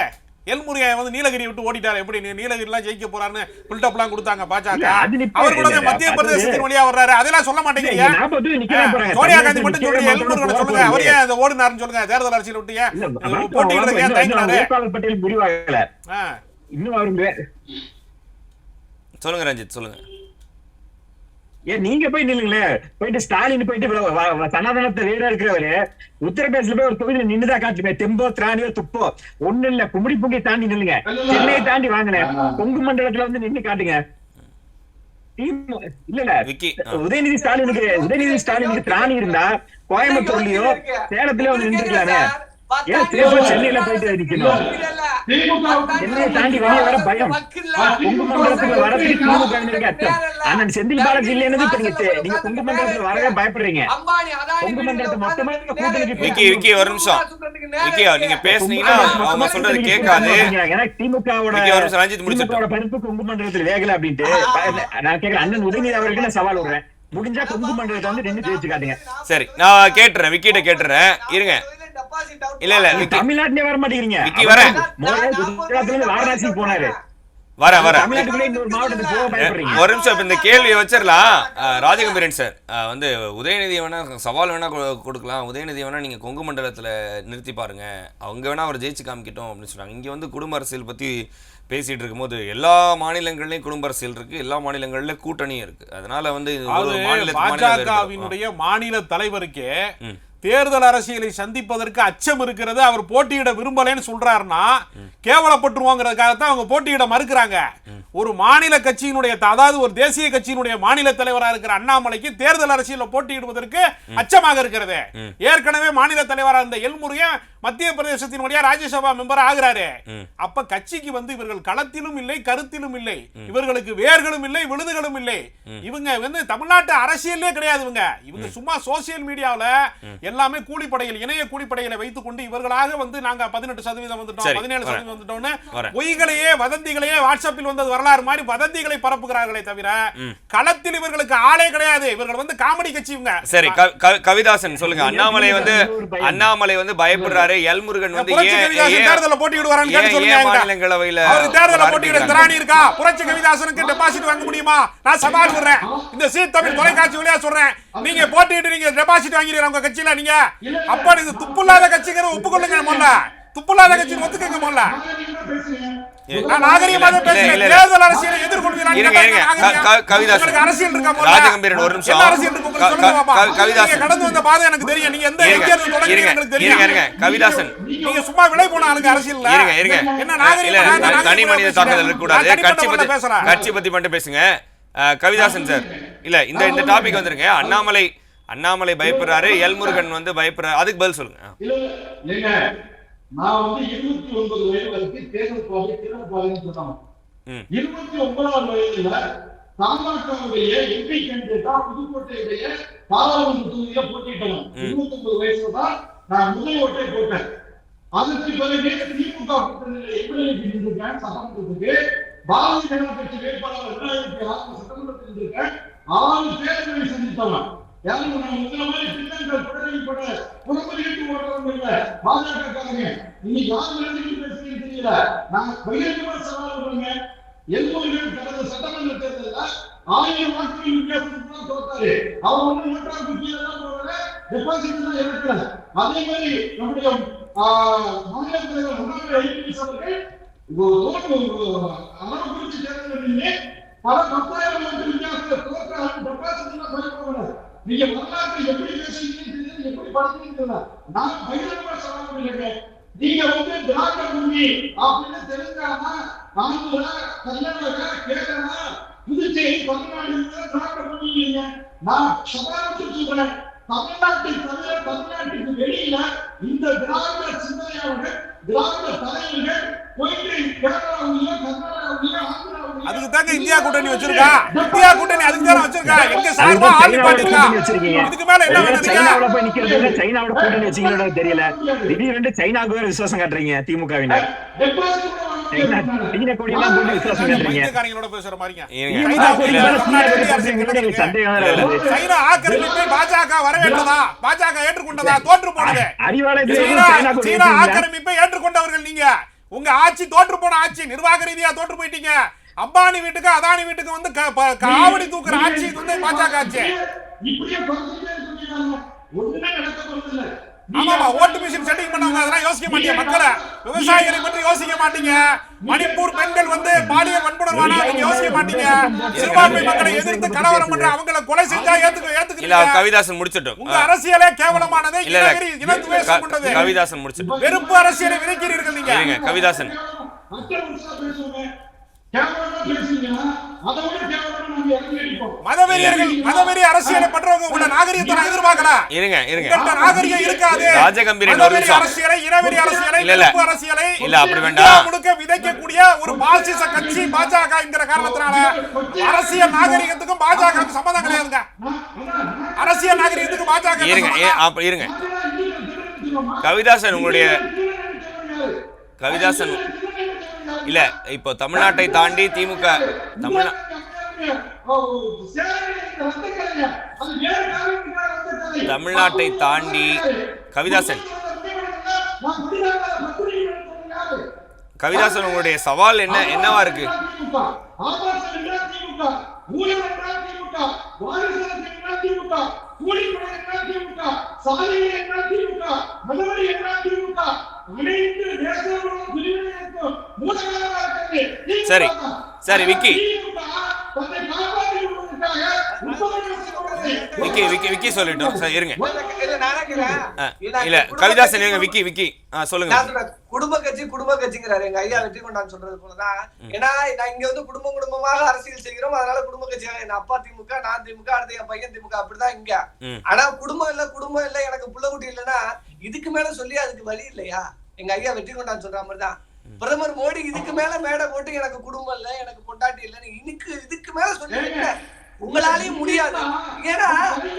எல்முருகை வந்து நீலகிரி விட்டு ஓடிட்டாரு. எப்படி நீலகிரி எல்லாம் ஜெயிக்க போறாருன்னு புல்டப் எல்லாம் கொடுத்தாங்க பாஜக. அவர் கூட மத்திய பிரதேசத்தின் வழியா வர்றாரு, அதெல்லாம் சொல்ல மாட்டேங்கிறீங்க. சோனியா காந்தி மட்டும் சொல்லுங்க, எல்முருகனை சொல்லுங்க. அவர் ஏன் அந்த ஓடினாருன்னு சொல்லுங்க. தேர்தல் அரசியல் விட்டு ஏன் போட்டியிடுறதுக்கு ஏன் தயங்கினாரு? முடிவாகல இன்னும் அவரு. சொல்லுங்க ரஞ்சித் சொல்லுங்க. ஏன் நீங்க போய் நில்லுங்களேன். போயிட்டு ஸ்டாலின் போயிட்டு சனாதனத்தை வேற இருக்கிறவரு உத்தரப்பிரதேசல போய் ஒரு தொகுதியில நின்னுதான் காட்டுங்க. தெம்போ திராணியோ துப்போ ஒண்ணு இல்ல. கும்படி பொங்கி தாண்டி நில்லுங்க. சென்னையை தாண்டி வாங்கினேன். கொங்கு மண்டலத்துல வந்து நின்னு காட்டுங்க. இல்ல உதயநிதி ஸ்டாலினுக்கு திராணி இருந்தா கோயம்புத்தூர்லயோ சேலத்திலயோ வந்து நின்றுக்கலாமே. ஏன் சென்னையில போயிட்டு நிக்கணும்? சென்னையை தாண்டி வெளியே வர பயம். கொங்கு மண்டலத்துல வரதுக்கு திமுக அச்சம். ஆனா செந்தில் பாலாஜி இல்லைன்னு நீங்க கொங்கு மண்டலத்துல வரவே பயப்படுறீங்க. கொங்கு மண்டலத்தை மொத்தமா விக்கி ஒரு நிமிஷம். விக்கி நீங்க பேசுனீங்கன்னா அவங்க சொல்றது கேட்காது. ஏன்னா திமுகவோட ரஞ்சித் முடிச்சிட்டோம். பருப்பு கொங்கு மண்டலத்துல வேகல அப்படின்ட்டு நான் கேட்கிறேன். அண்ணன் உதயநிதி அவர்களுக்கு நான் சவால் விடுறேன். முடிஞ்சா கொங்கு மண்டலத்தை வந்து நின்று ஜெயிச்சு காட்டுங்க. சரி நான் கேட்டுறேன், விக்கிட்ட கேட்டுறேன். இருங்க. இல்ல தமிழ்நாட்டிலே வர மாட்டேங்கிறீங்க. விக்கி வரேன். வாரணாசி போனாரு. வர ஒரு நிமிஷம் இந்த கேள்வியை வச்சிடலாம். ராஜகம்பீரன் சார் வந்து உதயநிதி வேணா சவால் வேணா கொடுக்கலாம். உதயநிதி வேணா நீங்க கொங்கு மண்டலத்துல நிறுத்தி பாருங்க, அவங்க வேணா அவர் ஜெயிச்சு காமிக்கட்டும் அப்படின்னு சொன்னாங்க. இங்க வந்து குடும்ப அரசியல் பத்தி பேசிட்டு இருக்கும்போது எல்லா மாநிலங்கள்லயும் குடும்ப அரசியல் இருக்கு, எல்லா மாநிலங்கள்ல கூட்டணியும் இருக்கு. அதனால வந்து பாஜகவினுடைய மாநில தலைவருக்கே தேர்தல் அரசியலை சந்திப்பதற்கு அச்சம் இருக்கிறது. அவர் போட்டியிட விரும்பலன்னு சொல்றாருன்னா கேவலப்பட்டுருவோங்கிறதுக்காகத்தான் அவங்க போட்டியிட மறுக்கிறாங்க. ஒரு மாநில கட்சியினுடைய அதாவது ஒரு தேசிய கட்சியினுடைய மாநில தலைவராக இருக்கிற அண்ணாமலைக்கு தேர்தல் அரசியலில் போட்டியிடுவதற்கு அச்சமாக இருக்கிறது. ஏற்கனவே மாநில தலைவராக இருந்த எல்முருகன் மத்திய பிரதேசத்தினுடைய ராஜ்யசபா மெம்பர் ஆகிறாரு. அப்ப கட்சிக்கு வந்து இவர்கள் களத்திலும் இல்லை, கருத்திலும் இல்லை, இவர்களுக்கு வேர்களும் இல்லை, விழுதுகளும் இல்லை. இவங்க வந்து தமிழ்நாட்டு அரசியலே கிடையாது. இவங்க சும்மா சோசியல் மீடியாவில எல்லாமே கூலிப்படைகள், இணைய கூலிப்படைகளை வைத்துக் கொண்டு இவர்களாக வந்து நாங்க 18% வந்துட்டோம், 17% வந்துட்டோம்னு பொய்களையே, வதந்திகளையே வாட்ஸ்அப்பில் வந்தது வரலாறு மாதிரி வதந்திகளை பரப்புகிறார்களே தவிர களத்தில் இவர்களுக்கு ஆளே கிடையாது. இவர்கள் வந்து காமெடி கட்சி. சரி, கவிதாசன் சொல்லுங்க. அண்ணாமலை வந்து பயப்படுறாரு. எல்முருகன் வந்து தேர்தலில் போட்டியிடுவாரான்னு கேட்டு சொல்லுங்க. மாநிலங்களவையில தேர்தலில் போட்டியிட திராணி இருக்கா? புரட்சி கவிதாசனுக்கு டெபாசிட் வாங்க முடியுமா? நான் சவால் விடுறேன். இந்த சீ தமிழ் தொலைக்காட்சி வழியா சொல்றேன். நீங்க போட்டியிட்டு நீங்க டெபாசிட் வாங்கிடுறீங்க உங்க கட்சியில. நீங்க அப்ப நீங்க துப்புல்லாத கட்சிங்கிற ஒப்புக்கொள்ளுங்க. முதல்ல துப்புல்லாத கட்சி ஒத்துக்கங்க. முதல்ல தனி மனித தாக்குதல் இருக்கக்கூடாது. கட்சி பத்தி மட்டும் பேசுங்க கவிதாசன் சார். இல்ல இந்த டாபிக் வந்துருங்க. அண்ணாமலை பயப்படுறாரு, எல்முருகன் வந்து பயப்படுறாரு, அதுக்கு பதில் சொல்லுங்க. நான் வந்து 29 வயது வரைக்கும் தேர்தல் பாதைன்னு சொன்னாங்க. 29வது வயதுல பாமகவுடைய எம்பி கேண்டிடேட்டா புதுக்கோட்டையுடைய பாராளுமன்ற தொகுதியில போட்டிட்டேன். 29 வயசுல தான் நான் முதல் ஓட்டை போட்டேன். அதுக்கு பிறகு திமுக கூட்டணியில எம்எல்ஏ இருந்திருக்கேன். சட்டமன்றத்துக்கு பாரதிய ஜனதா கட்சி வேட்பாளர் 2006 சட்டமன்றத்தில் இருந்திருக்கேன். 6 தேர்தல்களை சந்தித்தவன். யாரும் இந்த மாதிரி திட்டங்கள் புறக்கணிப்பட புறமொழிக்கு ஓடுறவங்க இல்ல பாஜக காரங்க. இன்னைக்கு யார் பேசுறீங்க தெரியல. நான் பகிரங்கமா சவால் பண்ணுங்க. எல்முருகன் கடந்த சட்டமன்ற தேர்தலில் 1000 வாக்குகள் வித்தியாசத்துக்கு தான் தோத்தாரு. அவர் வந்து ஓட்டாளருக்கு கீழே தான் போவாரு, டெபாசிட் தான் இறக்குறாரு. அதே மாதிரி நம்முடைய மாநில தலைவர் முன்னாள் ஐபிஎஸ் அவர்கள் அரவக்குறிச்சி தேர்தலில் பல 10,000 வாக்கு வித்தியாசத்தில் தோற்றாலும் டெபாசிட் தான் பயப்படுவாங்க. நீங்க வரலாற்றை எப்படி பேசுறீங்க, எப்படி படிக்கிறீங்க, நான் பகிரங்கமா சவால் இல்லைங்க. நீங்க வந்து திராவிட பூமி அப்படின்னு தெரிஞ்சாதான் ஆந்திரா, கர்நாடகா, கேரளா, புதுச்சேரி, தமிழ்நாடு திராவிட பூமி இல்லைங்க. நான் சவாலுக்கு சொல்றேன். தமிழ்நாட்டை தவிர தமிழ்நாட்டுக்கு வெளியில இந்த திராவிட சிந்தனையாளர்கள், திராவிட தலைவர்கள் போயிட்டு கேரளாவிலயோ, கர்நாடகாவிலயோ, ஆந்திராவிலயோ அதுக்கு தாங்க இந்தியா கூட்டணி வச்சிருக்கா. இந்தியா கூட்டணி அதுக்கு தான வச்சிருக்கா. எங்க சார்பா ஆளு பாட்டிருக்கா. இதுக்கு மேல என்ன வேணும்? சைனாவுல போய் நிக்கிறதுல சைனாவோட கூட்டணி வச்சீங்களோ தெரியல. திடீர்னு சைனாக்கு வேற விசுவாசம் காட்டுறீங்க திமுகவினர். சைனா கொடி எல்லாம் போட்டு விசுவாசம் காட்டுறீங்க. காரங்களோட பேசுற மாதிரிங்க. சைனா ஆக்கிரமிப்பை பாஜக வரவேற்றதா? பாஜக ஏற்றுக்கொண்டதா? தோற்று போனது. சீனா ஆக்கிரமிப்பை ஏற்றுக்கொண்டவர்கள் நீங்க. உங்க ஆட்சி தோற்று போன ஆட்சி, நிர்வாக ரீதியா தோற்று போயிட்டீங்க. அம்பானி வீட்டுக்கு அதானி வீட்டுக்கு வந்து காவடி தூக்குற ஆட்சி வந்து பாஜக ஆட்சி. ஆமாமா, ஓட்டு மிஷின் செட்டிங் பண்ணவங்க அதெல்லாம் யோசிக்க மாட்டீங்க. மக்களை, விவசாயிகளை பற்றி யோசிக்க மாட்டீங்க. மணிப்பூர் பெண்கள் வந்து பாலியல் வன்புணர்வானா நீங்க யோசிக்க மாட்டீங்க. சிறுபான்மை மக்களை எதிர்த்து கலவரம் பண்ற அவங்களை கொலை செஞ்சா ஏத்துக்கிறீங்க. கவிதாசன் முடிச்சிட்டோம். உங்க அரசியலே கேவலமானது, இனத்துவேஷம் கொண்டது. கவிதாசன் முடிச்சிட்டோம். வெறுப்பு அரசியலை விதைக்கிறீர்கள் நீங்க. கவிதாசன் மதவெறி அரசியலை பண்றவங்க உங்க நாகரிகத்தை எதிர்பார்க்கல. இருங்க நாகரிகம் இருக்காது. ராஜகம்பீரன் ஒரு நிமிஷம். அரசியலை, இனவெறி அரசியலை, வெறுப்பு அரசியலை இல்ல அப்படி வேண்டாம் முழுக்க விதைக்கக்கூடிய ஒரு பாசிச கட்சி பாஜக என்கிற காரணத்தினால அரசியல் நாகரிகத்துக்கும் பாஜகவுக்கு சம்பந்தம் கிடையாதுங்க. அரசியல் நாகரிகத்துக்கு பாஜக இருங்க. கவிதாசன் உங்களுடைய கவிதாசன் இல்ல இப்போ தமிழ்நாட்டை தாண்டி திமுக தமிழ்நாட்டை தாண்டி கவிதாசன் உங்களுடைய சவால் என்னவா இருக்கு? சரி விக்கி, விக்கி சொல்லிட்டோம் சார், இருங்க. இல்ல நானே கேக்குறேன். இல்ல கவிதாசன் இருங்க. விக்கி சொல்லுங்க. நான் சொல்றேன், குடும்ப கட்சிங்கிறாரு எங்க ஐயா வெற்றி கொண்டான்னு சொல்றது போலதான். ஏன்னா நான் இங்க வந்து குடும்பமாக அரசியல் செய்கிறோம், அதனால குடும்ப கட்சியாக என் அப்பா திமுக, நான் திமுக, அடுத்து என் பையன் திமுக, அப்படிதான் இங்க. ஆனா குடும்பம் இல்ல எனக்கு புள்ள குட்டி இல்லைன்னா இதுக்கு மேல சொல்லி அதுக்கு வழி இல்லையா? எங்க ஐயா வெற்றி கொண்டான்னு சொல்ற மாதிரிதான் பிரதமர் மோடி இதுக்கு மேல மேடை போட்டு எனக்கு குடும்பம் இல்ல, எனக்கு பொண்டாட்டி இல்லன்னு இதுக்கு மேல சொல்லி உங்களாலையும் முடியாது. ஏன்னா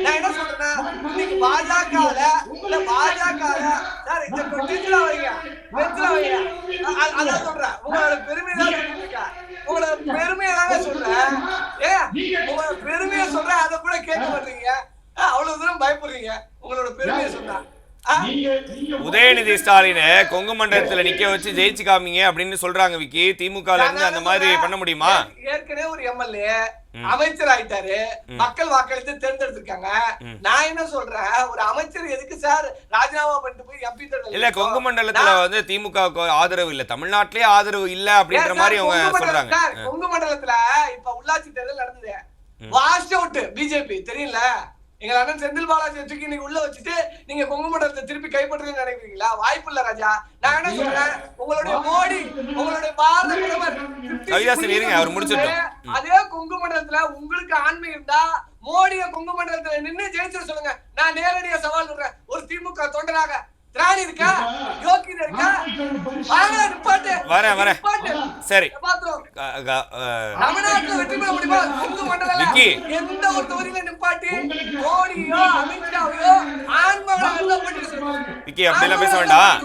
நான் என்ன சொல்றேன்னா, இன்னைக்கு பாஜகல சார் இந்த வெற்றில வைங்க அதான் சொல்றேன். உங்களோட பெருமைதான் உங்களோட பெருமையதாங்க சொல்றேன். உங்களோட பெருமையை சொல்றேன், அதை கூட கேட்க மாட்டீங்க. அவ்வளவு தூரம் பயப்படுறீங்க உங்களோட பெருமையை சொன்னா. உதயநிதி ஸ்டாலின கொங்கு மண்டலத்துல நிக்க வச்சு ஜெயிச்சு காமிங்க அப்படின்னு சொல்றாங்க விக்கி. திமுக இருந்து அந்த மாதிரி பண்ண முடியுமா? ஏற்கனவே ஒரு எம்எல்ஏ அமைச்சர் ஆயிட்டாரு, மக்கள் வாக்களித்து தேர்ந்தெடுத்திருக்காங்க. நான் என்ன சொல்றேன், ஒரு அமைச்சர் எதுக்கு சார் ராஜினாமா பண்ணிட்டு போய் எம்பி தேர்தல்? இல்ல கொங்கு மண்டலத்துல வந்து திமுக ஆதரவு இல்ல, தமிழ்நாட்டிலேயே ஆதரவு இல்ல அப்படின்ற மாதிரி அவங்க சொல்றாங்க. கொங்கு மண்டலத்துல இப்ப உள்ளாட்சி தேர்தல் நடந்தது, வாஷ் அவுட் பிஜேபி தெரியல. எங்க அண்ணன் செந்தில் பாலாஜி தூக்கி நீங்க உள்ள வச்சுட்டு நீங்க கொங்கு மண்டலத்தை திருப்பி கைப்பற்றுன்னு நினைக்கிறீங்களா? வாய்ப்பு இல்ல ராஜா. நான் என்ன சொல்றேன், உங்களுடைய மோடி, உங்களுடைய பாரத பிரதமர் அவர் முடிச்சிட்டோம். அதே கொங்கு மண்டலத்துல உங்களுக்கு ஆண்மை இருந்தா மோடிய கொங்கு மண்டலத்துல நின்னு ஜெயிச்சு சொல்லுங்க. நான் நேரடியா சவால் விடுறேன். ஒரு திமுக தொண்டராக திராணி இருக்கா, யோகிதை இருக்கா? வரேன். சரி, தமிழ்நாட்டுல வெற்றி பெற முடியுமா? கொங்கு மண்டலம் எந்த ஒரு தொகுதியில நிப்பாட்டி மோடியோ அமித்ஷாவையோ விக்கி அப்படிலாம் பேச வேண்டாம்.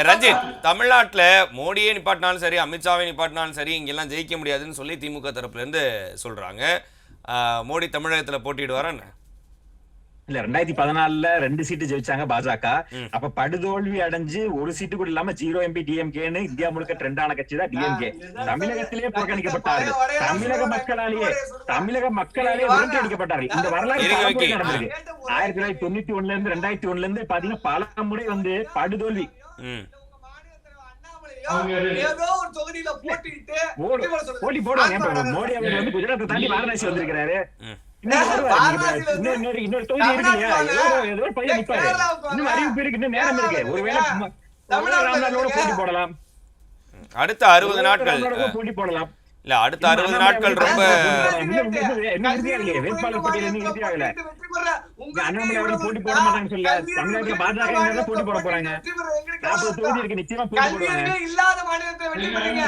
ரஞ்சித், தமிழ்நாட்டுல மோடியே நிப்பாட்டினாலும் சரி, அமித்ஷாவை நிப்பாட்டினாலும் சரி, இங்கெல்லாம் ஜெயிக்க முடியாதுன்னு சொல்லி திமுக தரப்புல இருந்து சொல்றாங்க. மோடி தமிழகத்துல போட்டிடுவாரா? இல்ல 2014 2 சீட்டு ஜெயிச்சாங்க பாஜக. அப்ப படுதோல்வி அடைஞ்சு ஒரு சீட்டு கூட இல்லாம 0 MP DMKன்னு இந்தியா முழுக்க ட்ரெண்டான கட்சி தான் DMK. தமிழகத்திலே புறக்கணிக்கப்பட்டார்கள். தமிழக மக்களாலே விரட்டி அடிக்கப்பட்டார்கள். இந்த வரலாறு நடந்திருக்கு. 1991 இருந்து 2001 இருந்து பாத்தீங்கன்னா பல முறை வந்து படுதோல்வி. போட்டி போடுவாங்க. மோடி அவர்கள் வந்து குஜராத்தை தாண்டி வாரணாசி வந்திருக்கிறாரு. இன்னொரு தொகுதி இருக்கு இல்லையா, ஏதோ பையன் நிப்பாரு. இன்னும் அறிவிப்பு இருக்கு, இன்னும் நேரம் இருக்கு. ஒருவேளை போட்டி போடலாம். அடுத்த 60 நாட்கள் போட்டி போடலாம். இல்ல அடுத்த 60 நாட்கள் ரொம்ப வேட்பாளர் பட்டியல் இன்னும் இறுதி ஆகல. அண்ணாமலை அவர்கள் போட்டி போட மாட்டாங்க சொல்ல. தமிழ்நாட்டுல பாஜக போட்டி போட போறாங்க. 40 தொகுதி இருக்கு, நிச்சயமா போட்டி போடுவாங்க. இல்லாத மாநிலத்தை வெற்றி பெறுங்க.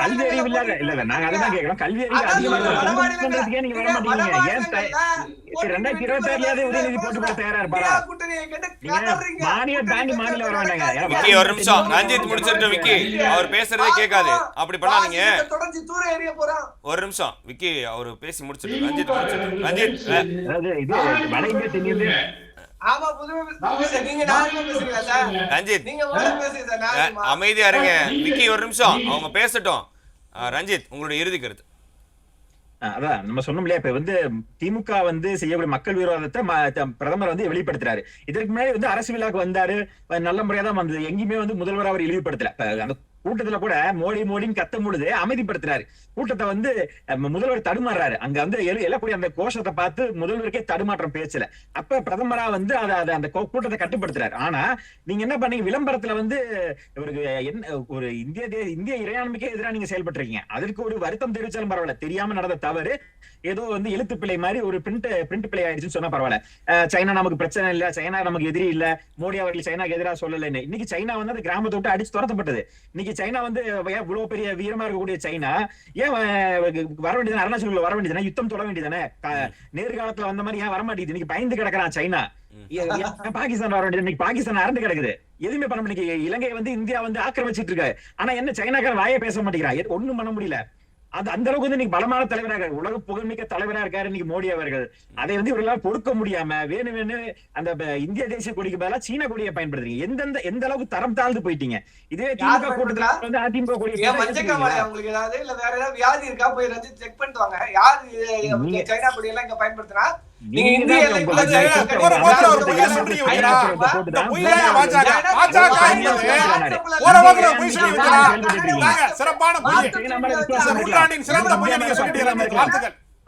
கல்வி அறிவு இல்லாத இல்ல நாங்க அதான் கேட்கிறோம். கல்வி அறிவு அதிகமா நீங்க வர மாட்டீங்க. ஏன் 2026 உதயநிதி போட்டு போட தயாரா இருப்பாரா? மாநில தாண்டி மாநிலம் வர வேண்டாங்க. ஒரு நிமிஷம் ரஞ்சித் முடிச்சிட்டு விக்கி, அவர் பேசுறதே கேட்காது. அப்படி பண்ணாதீங்க. ஒரு நிமிஷம் விக்கி, அவர் பேசி முடிச்சிட்டு ரஞ்சித் அதாவது இது வட இந்திய தென்னிந்திய ரஞ்சித் அமைதியா இருங்க. விக்கி ஒரு நிமிஷம் அவங்க பேசட்டும். ரஞ்சித் உங்களுடைய இறுதி கருத்து. அதான் நம்ம சொன்னோம் இல்லையா, இப்ப வந்து திமுக வந்து செய்யக்கூடிய மக்கள் விரோதத்தை பிரதமர் வந்து வெளிப்படுத்துறாரு. இதற்கு முன்னாடி வந்து அரசு விழாக்கு வந்தாரு, நல்ல முறையா தான் வந்தது. எங்கேயுமே வந்து முதல்வர் அவர் இழிவுபடுத்தல. அந்த கூட்டத்துல கூட மோடின்னு கத்தும் பொழுது அமைதிப்படுத்துறாரு. கூட்டத்தை வந்து முதல்வர் தடுமாறுறாரு. அங்க வந்து எழக்கூடிய அந்த கோஷத்தை பார்த்து முதல்வருக்கே தடுமாற்றம் பேசல. அப்ப பிரதமரா வந்து அந்த கூட்டத்தை கட்டுப்படுத்துறாரு. ஆனா நீங்க என்ன பண்ணீங்க, விளம்பரத்துல வந்து ஒரு இந்திய இறையாண்மைக்கே எதிராக நீங்க செயல்பட்டு இருக்கீங்க. அதற்கு ஒரு வருத்தம் தெரிவிச்சாலும் பரவாயில்ல. தெரியாம நடந்த தவறு ஏதோ வந்து எழுத்து பிழை மாதிரி ஒரு பிரிண்ட் பிழை ஆயிடுச்சுன்னு சொன்னா பரவாயில்ல. சைனா நமக்கு பிரச்சனை இல்ல, சைனா நமக்கு எதிரி இல்ல, மோடி அவர்கள் சைனாக்கு எதிராக சொல்லலைன்னு. இன்னைக்கு சைனா வந்து அந்த கிராமத்தை விட்டு அடிச்சு துரத்தப்பட்டது. இன்னைக்கு சைனா வந்து இவ்வளவு பெரிய வீரமா இருக்கக்கூடிய சைனா ஏன் வர வேண்டியதானே, அருணாச்சல வர வேண்டியதானே, யுத்தம் தொட வேண்டியதானே, நேர்காலத்துல வந்த மாதிரி ஏன் வர மாட்டேங்குது? இன்னைக்கு பயந்து கிடக்குறான் சைனா. பாகிஸ்தான் வர வேண்டியது, இன்னைக்கு பாகிஸ்தான் அரண்டு கிடக்குது. எதுவுமே பண்ண முடியல. இலங்கை வந்து இந்தியா வந்து ஆக்கிரமிச்சிட்டு இருக்காரு. ஆனா என்ன சைனாக்கார வாயை பேச மாட்டேங்கிறான், ஒண்ணும் பண்ண முடியல. அது அந்த அளவுக்கு வந்து இன்னைக்கு பலமான தலைவராக, உலக புகழ்மிக்க தலைவரா இருக்காரு இன்னைக்கு மோடி அவர்கள். அதை வந்து இவர்களால் கொடுக்க முடியாம வேணும் அந்த இந்திய தேசிய கொடிக்கு பதிலாக சீன கொடியை பயன்படுத்துறீங்க. எந்த அளவுக்கு தரம் தாழ்ந்து போயிட்டீங்க. இதே திமுக கூட்டத்துல வந்து அதிமுக கொடி உங்களுக்கு ஏதாவது இல்ல வேற ஏதாவது வியாதி இருக்கா போய் ரஞ்சித் செக் பண்ணிட்டு வாங்க. யாரு சைனா கொடி எல்லாம் இங்க பயன்படுத்தினா நீங்க இந்திய சிறப்பான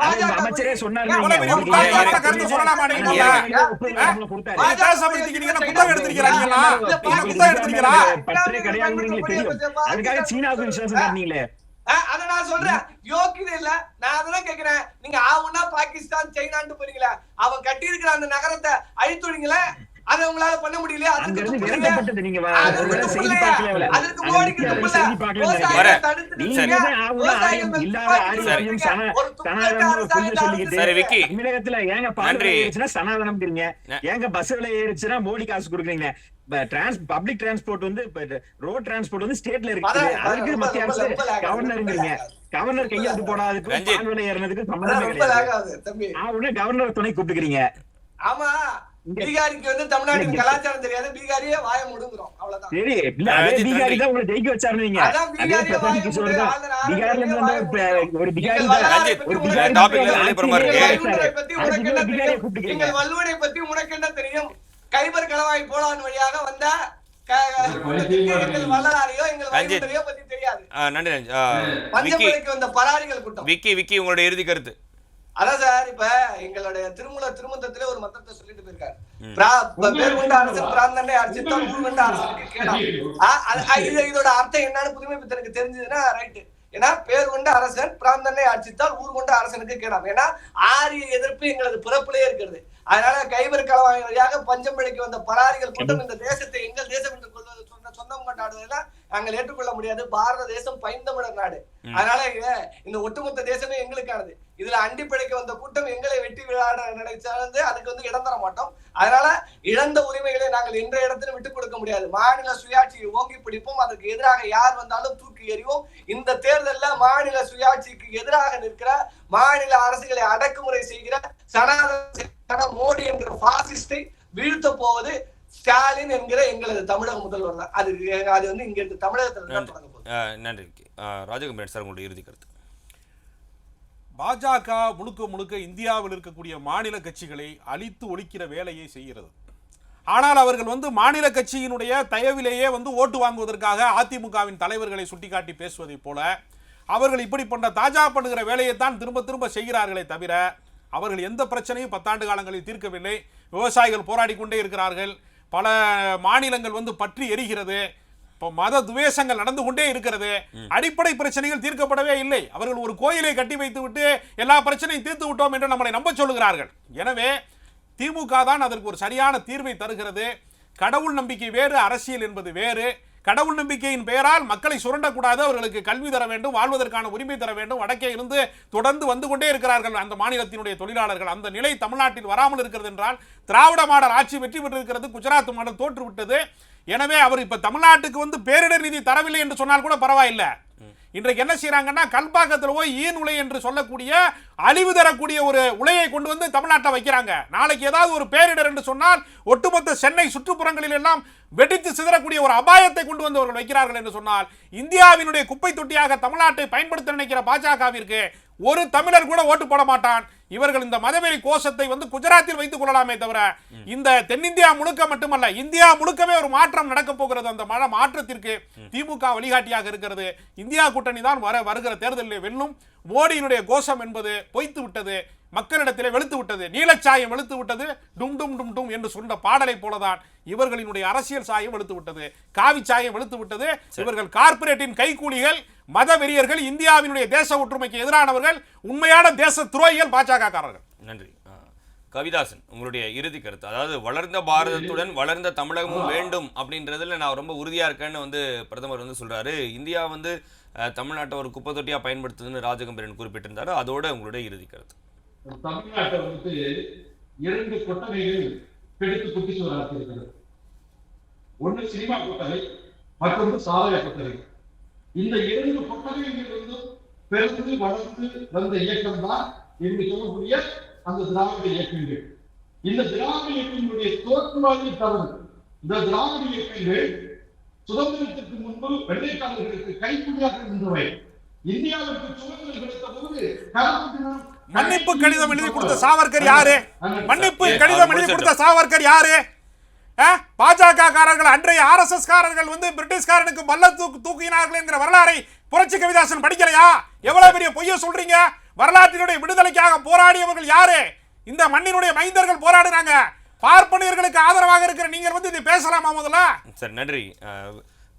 அமைச்சரே சொன்னாரு. இவ்வளவு பெரிய முட்டாள்தனமான கருத்து சொல்லலாமா நீங்க? புத்தகம் எடுத்திருக்கீங்களா? புத்தகம் எடுத்திருக்கீங்களா? பற்றே கிடையாதுன்னு தெரியும். அதுக்காக சீனாவுக்கு விசுவாசம் காட்டினீங்களே. அத நான் சொல்றேன், யோக்கியதை இல்ல. நான் அதெல்லாம் கேக்குறேன், நீங்க ஆவுன்னா பாகிஸ்தான் சைனான்னு போறீங்களா? அவன் கட்டி இருக்கிற அந்த நகரத்தை அழித்துடுங்களே, அதை உங்களால பண்ண முடியலையா? அதுக்கு செய்தி பார்க்கல. அதற்கு மோடிக்கு செய்தி பார்க்கல. தமிழகத்துல ஏங்க பாண்டி சனாதனம் தெரியுங்க, ஏங்க பஸ் விலை ஏறிச்சுன்னா மோடி காசு கொடுக்குறீங்க. பப்ளிக் டிரான்ஸ்போர்ட் வந்து ரோட் டிரான்ஸ்போர்ட் வந்து ஸ்டேட்ல இருக்கு, அதுக்கு மத்திய அரசு கவர்னருங்கிறீங்க. கவர்னர் கையெழுத்து போடாததுக்கு பால் விலை ஏறினதுக்கு சம்பந்தமே கிடையாது. கவர்னர் துணை கூப்பிட்டுக்கிறீங்க. ஆமா, பீகாரிக்கு வந்து தமிழ்நாட்டுக்கு கலாச்சாரம் தெரியாது, பீகாரியே வாய முடுங்குறோம், அவ்வளவுதான். சரி, இல்ல அதே பீகாரி தான் உங்களை ஜெயிக்க வச்சாரு. நீங்க அதே பிரசாந்த் கிஷோர் தான் பீகார்ல இருந்து வந்த ஒரு பீகாரி எங்கள் வள்ளுவனை பத்தி உனக்கு என்ன தெரியும்? கைபர் கலவாய் போலான் வழியாக வந்த எங்கள் வள்ளலாரையோ எங்கள் வைகுண்டரையோ பத்தி தெரியாது. நன்றி. பஞ்சமலைக்கு வந்த பராரிகள் கூட்டம். விக்கி உங்களுடைய இறுதி கருத்து. அதான் சார், இப்ப எங்களுடைய திருமந்தத்திலே ஒரு மந்திரத்தை சொல்லிட்டு போயிருக்காரு, பேர் கொண்ட அரசன் பிராந்தனை அர்ச்சித்தால் ஊர் கொண்ட அரசனுக்கு கேடாம். இதோட அர்த்தம் என்னன்னு புதுமை பித்தனுக்கு தெரிஞ்சதுன்னா ரைட்டு. ஏன்னா பேர் கொண்ட அரசன் பிராந்தனை அர்ச்சித்தால் ஊர் கொண்ட அரசனுக்கு கேடாம். ஏன்னா ஆரிய எதிர்ப்பு எங்களது பிறப்பிலே இருக்கிறது. அதனால கைவர் கலவாய் வழியாக பஞ்சம்பளைக்கு வந்த பராரிகள் கூட்டம் இந்த தேசத்தை எங்கள் தேசம் என்று கொள்வது சொந்தம் கொண்டாடுவதெல்லாம் நாங்கள் ஏற்றுக்கொள்ள முடியாது. பாரத தேசம் பைந்தமிழர் நாடு. அதனால இந்த ஒட்டுமொத்த தேசமே எங்களுக்கானது. இதுல அண்டி பிழைக்க வந்த கூட்டம் எங்களை வெட்டி விளையாட நினைச்சாந்து அதுக்கு வந்து இடம் தர மாட்டோம். அதனால இழந்த உரிமைகளை நாங்கள் இன்றைய இடத்துல விட்டுக் கொடுக்க முடியாது. மாநில சுயாட்சியை ஓங்கி பிடிப்போம். அதற்கு எதிராக யார் வந்தாலும் தூக்கி எறிவோம். இந்த தேர்தலில் மாநில சுயாட்சிக்கு எதிராக நிற்கிற, மாநில அரசுகளை அடக்குமுறை செய்கிற சனாதன மோடி என்கிற பாசிஸ்டை வீழ்த்த போவது ஸ்டாலின் என்கிற எங்களது தமிழக முதல்வர் தான். அது வந்து இங்க இருந்து தமிழகத்தில் தான் தொடங்க போகுது. நன்றி. ராஜகம்பீரன் சார், உங்களுடைய இறுதி கருத்து. பாஜக முழுக்க இந்தியாவில் இருக்கக்கூடிய மாநில கட்சிகளை அழித்து ஒழிக்கிற வேலையை செய்கிறது. ஆனால் அவர்கள் வந்து மாநில கட்சியினுடைய தயவிலேயே வந்து ஓட்டு வாங்குவதற்காக அதிமுகவின் தலைவர்களை சுட்டிக்காட்டி பேசுவதை போல அவர்கள் இப்படி பண்ண தாஜா பண்ணுகிற வேலையை தான் திரும்ப செய்கிறார்களே தவிர அவர்கள் எந்த பிரச்சனையும் 10 ஆண்டு காலங்களில் தீர்க்கவில்லை. விவசாயிகள் போராடி கொண்டே இருக்கிறார்கள். பல மாநிலங்கள் வந்து பற்றி எரிகிறது. இப்போ மத துவேஷங்கள் நடந்து கொண்டே இருக்கிறது. அடிப்படை பிரச்சனைகள் தீர்க்கப்படவே இல்லை. அவர்கள் ஒரு கோயிலை கட்டி வைத்து விட்டு எல்லா பிரச்சனையும் தீர்த்து விட்டோம் என்று நம்மளை நம்ப சொல்லுகிறார்கள். எனவே திமுக தான் அதற்கு ஒரு சரியான தீர்வை தருகிறது. கடவுள் நம்பிக்கை வேறு, அரசியல் என்பது வேறு. கடவுள் நம்பிக்கையின் பெயரால் மக்களை சுரண்டக்கூடாது, அவர்களுக்கு கல்வி தர வேண்டும், வாழ்வதற்கான உரிமை தர வேண்டும். வடக்கே இருந்து தொடர்ந்து வந்து கொண்டே இருக்கிறார்கள் அந்த மாநிலத்தினுடைய தொழிலாளர்கள். அந்த நிலை தமிழ்நாட்டில் வராமல் இருக்கிறது என்றால் திராவிட மாடல் ஆட்சி வெற்றி பெற்றிருக்கிறது, குஜராத் மாடல் தோற்றுவிட்டது. எனவே அவர் இப்ப தமிழ்நாட்டுக்கு வந்து பேரிடர் நிதி தரவில்லை என்று சொன்னால் கூட பரவாயில்லை. இன்றைக்கு என்ன செய்யறாங்கன்னா, கல்பாக்கத்தில் போய் ஈன் உலை என்று சொல்லக்கூடிய அழிவு தரக்கூடிய ஒரு உலையை கொண்டு வந்து தமிழ்நாட்டை வைக்கிறாங்க. நாளைக்கு ஏதாவது ஒரு பேரிடர் என்று சொன்னால் ஒட்டுமொத்த சென்னை சுற்றுப்புறங்களில் எல்லாம் வெடித்து சிதறக்கூடிய ஒரு அபாயத்தை கொண்டு வந்து அவர்கள் வைக்கிறார்கள் என்று சொன்னால், இந்தியாவினுடைய குப்பை தொட்டியாக தமிழ்நாட்டை பயன்படுத்த நினைக்கிற பாஜகவிற்கு ஒரு தமிழர் கூட ஓட்டு போட மாட்டான். இவர்கள் இந்த மதவெறி கோஷத்தை வந்து குஜராத்தில் வைத்துக் கொள்ளலாமே தவிர இந்த தென்னிந்தியா முழுக்க மட்டுமல்ல, இந்தியா முழுக்கவே ஒரு மாற்றம் நடக்க போகிறது. அந்த மாற்றத்திற்கு திமுக வழிகாட்டியாக இருக்கிறது. இந்தியா கூட்டணி தான் வருகிற தேர்தலில் வெல்லும். மோடியினுடைய கோஷம் என்பது பொய்த்து விட்டது, மக்களிடத்திலே வெளுத்து விட்டது, நீலச்சாயம் வெளுத்து விட்டது, டும் டும் டும் டும் என்று சொன்ன பாடலை போலதான் இவர்களினுடைய அரசியல் சாயம் வெளுத்து விட்டது, காவி சாயம் வெளுத்து விட்டது. இவர்கள் கார்ப்பரேட்டின் கைக்கூலிகள், மத வெறியர்கள், இந்தியாவினுடைய தேச ஒற்றுமைக்கு எதிரானவர்கள், உண்மையான தேச துரோகிகள் பாஜக காரர்கள். நன்றி. கவிதாசன், உங்களுடைய இறுதி கருத்து. அதாவது வளர்ந்த பாரதத்துடன் வளர்ந்த தமிழகமும் வேண்டும் அப்படின்றதுல நான் ரொம்ப உறுதியா இருக்கேன்னு வந்து பிரதமர் வந்து சொல்றாரு. இந்தியா வந்து தமிழ்நாட்டை ஒரு குப்பை தொட்டியா பயன்படுத்துதுன்னு ராஜகம்பீரன் குறிப்பிட்டிருந்தாரு. அதோட உங்களுடைய இறுதி கருத்து. தமிழ்நாட்டை வந்து 2 கொட்டகைகள் பிடித்து குட்டிச்சு வளர்த்திருக்கிறது. ஒன்று சினிமா கொட்டகை, மற்றொன்று சாராய கொட்டகை. இந்த 2 கொட்டகைகளிலிருந்து பிறந்து வளர்ந்து வந்த இயக்கம் தான் என்று சொல்லக்கூடிய அந்த திராவிட இயக்கங்கள். இந்த திராவிட இயக்கங்களுடைய தோற்றுவாயை தவறு. இந்த திராவிட இயக்கங்கள் சுதந்திரத்திற்கு முன்பு வெள்ளைக்காரர்களுக்கு கைக்கூலியாக இருந்தவை. இந்தியாவிற்கு சுதந்திரம் கிடைத்த போது மன்னிப்பு கடிதம் எழுதி கொடுத்த சாவர்கர் யாரு? மன்னிப்பு கடிதம் எழுதி கொடுத்த சாவர்கர் யாரு? பாஜக காரர்கள், அன்றைய RSS காரர்கள் வந்து பிரிட்டிஷ்காரனுக்கு மல்ல தூக்கினார்கள் என்கிற வரலாறை புரட்சி கவிதாசன் படிக்கலையா? எவ்வளவு பெரிய பொய்ய சொல்றீங்க? வரலாற்றினுடைய விடுதலைக்காக போராடியவர்கள் யாரு? இந்த மண்ணினுடைய மைந்தர்கள் போராடுறாங்க. பார்ப்பனியர்களுக்கு ஆதரவாக இருக்கிற நீங்கள் வந்து இதை பேசலாமா முதல்ல? சரி, நன்றி.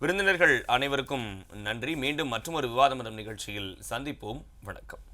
விருந்தினர்கள் அனைவருக்கும் நன்றி. மீண்டும் மற்றொரு விவாதமரம் நிகழ்ச்சியில் சந்திப்போம். வணக்கம்.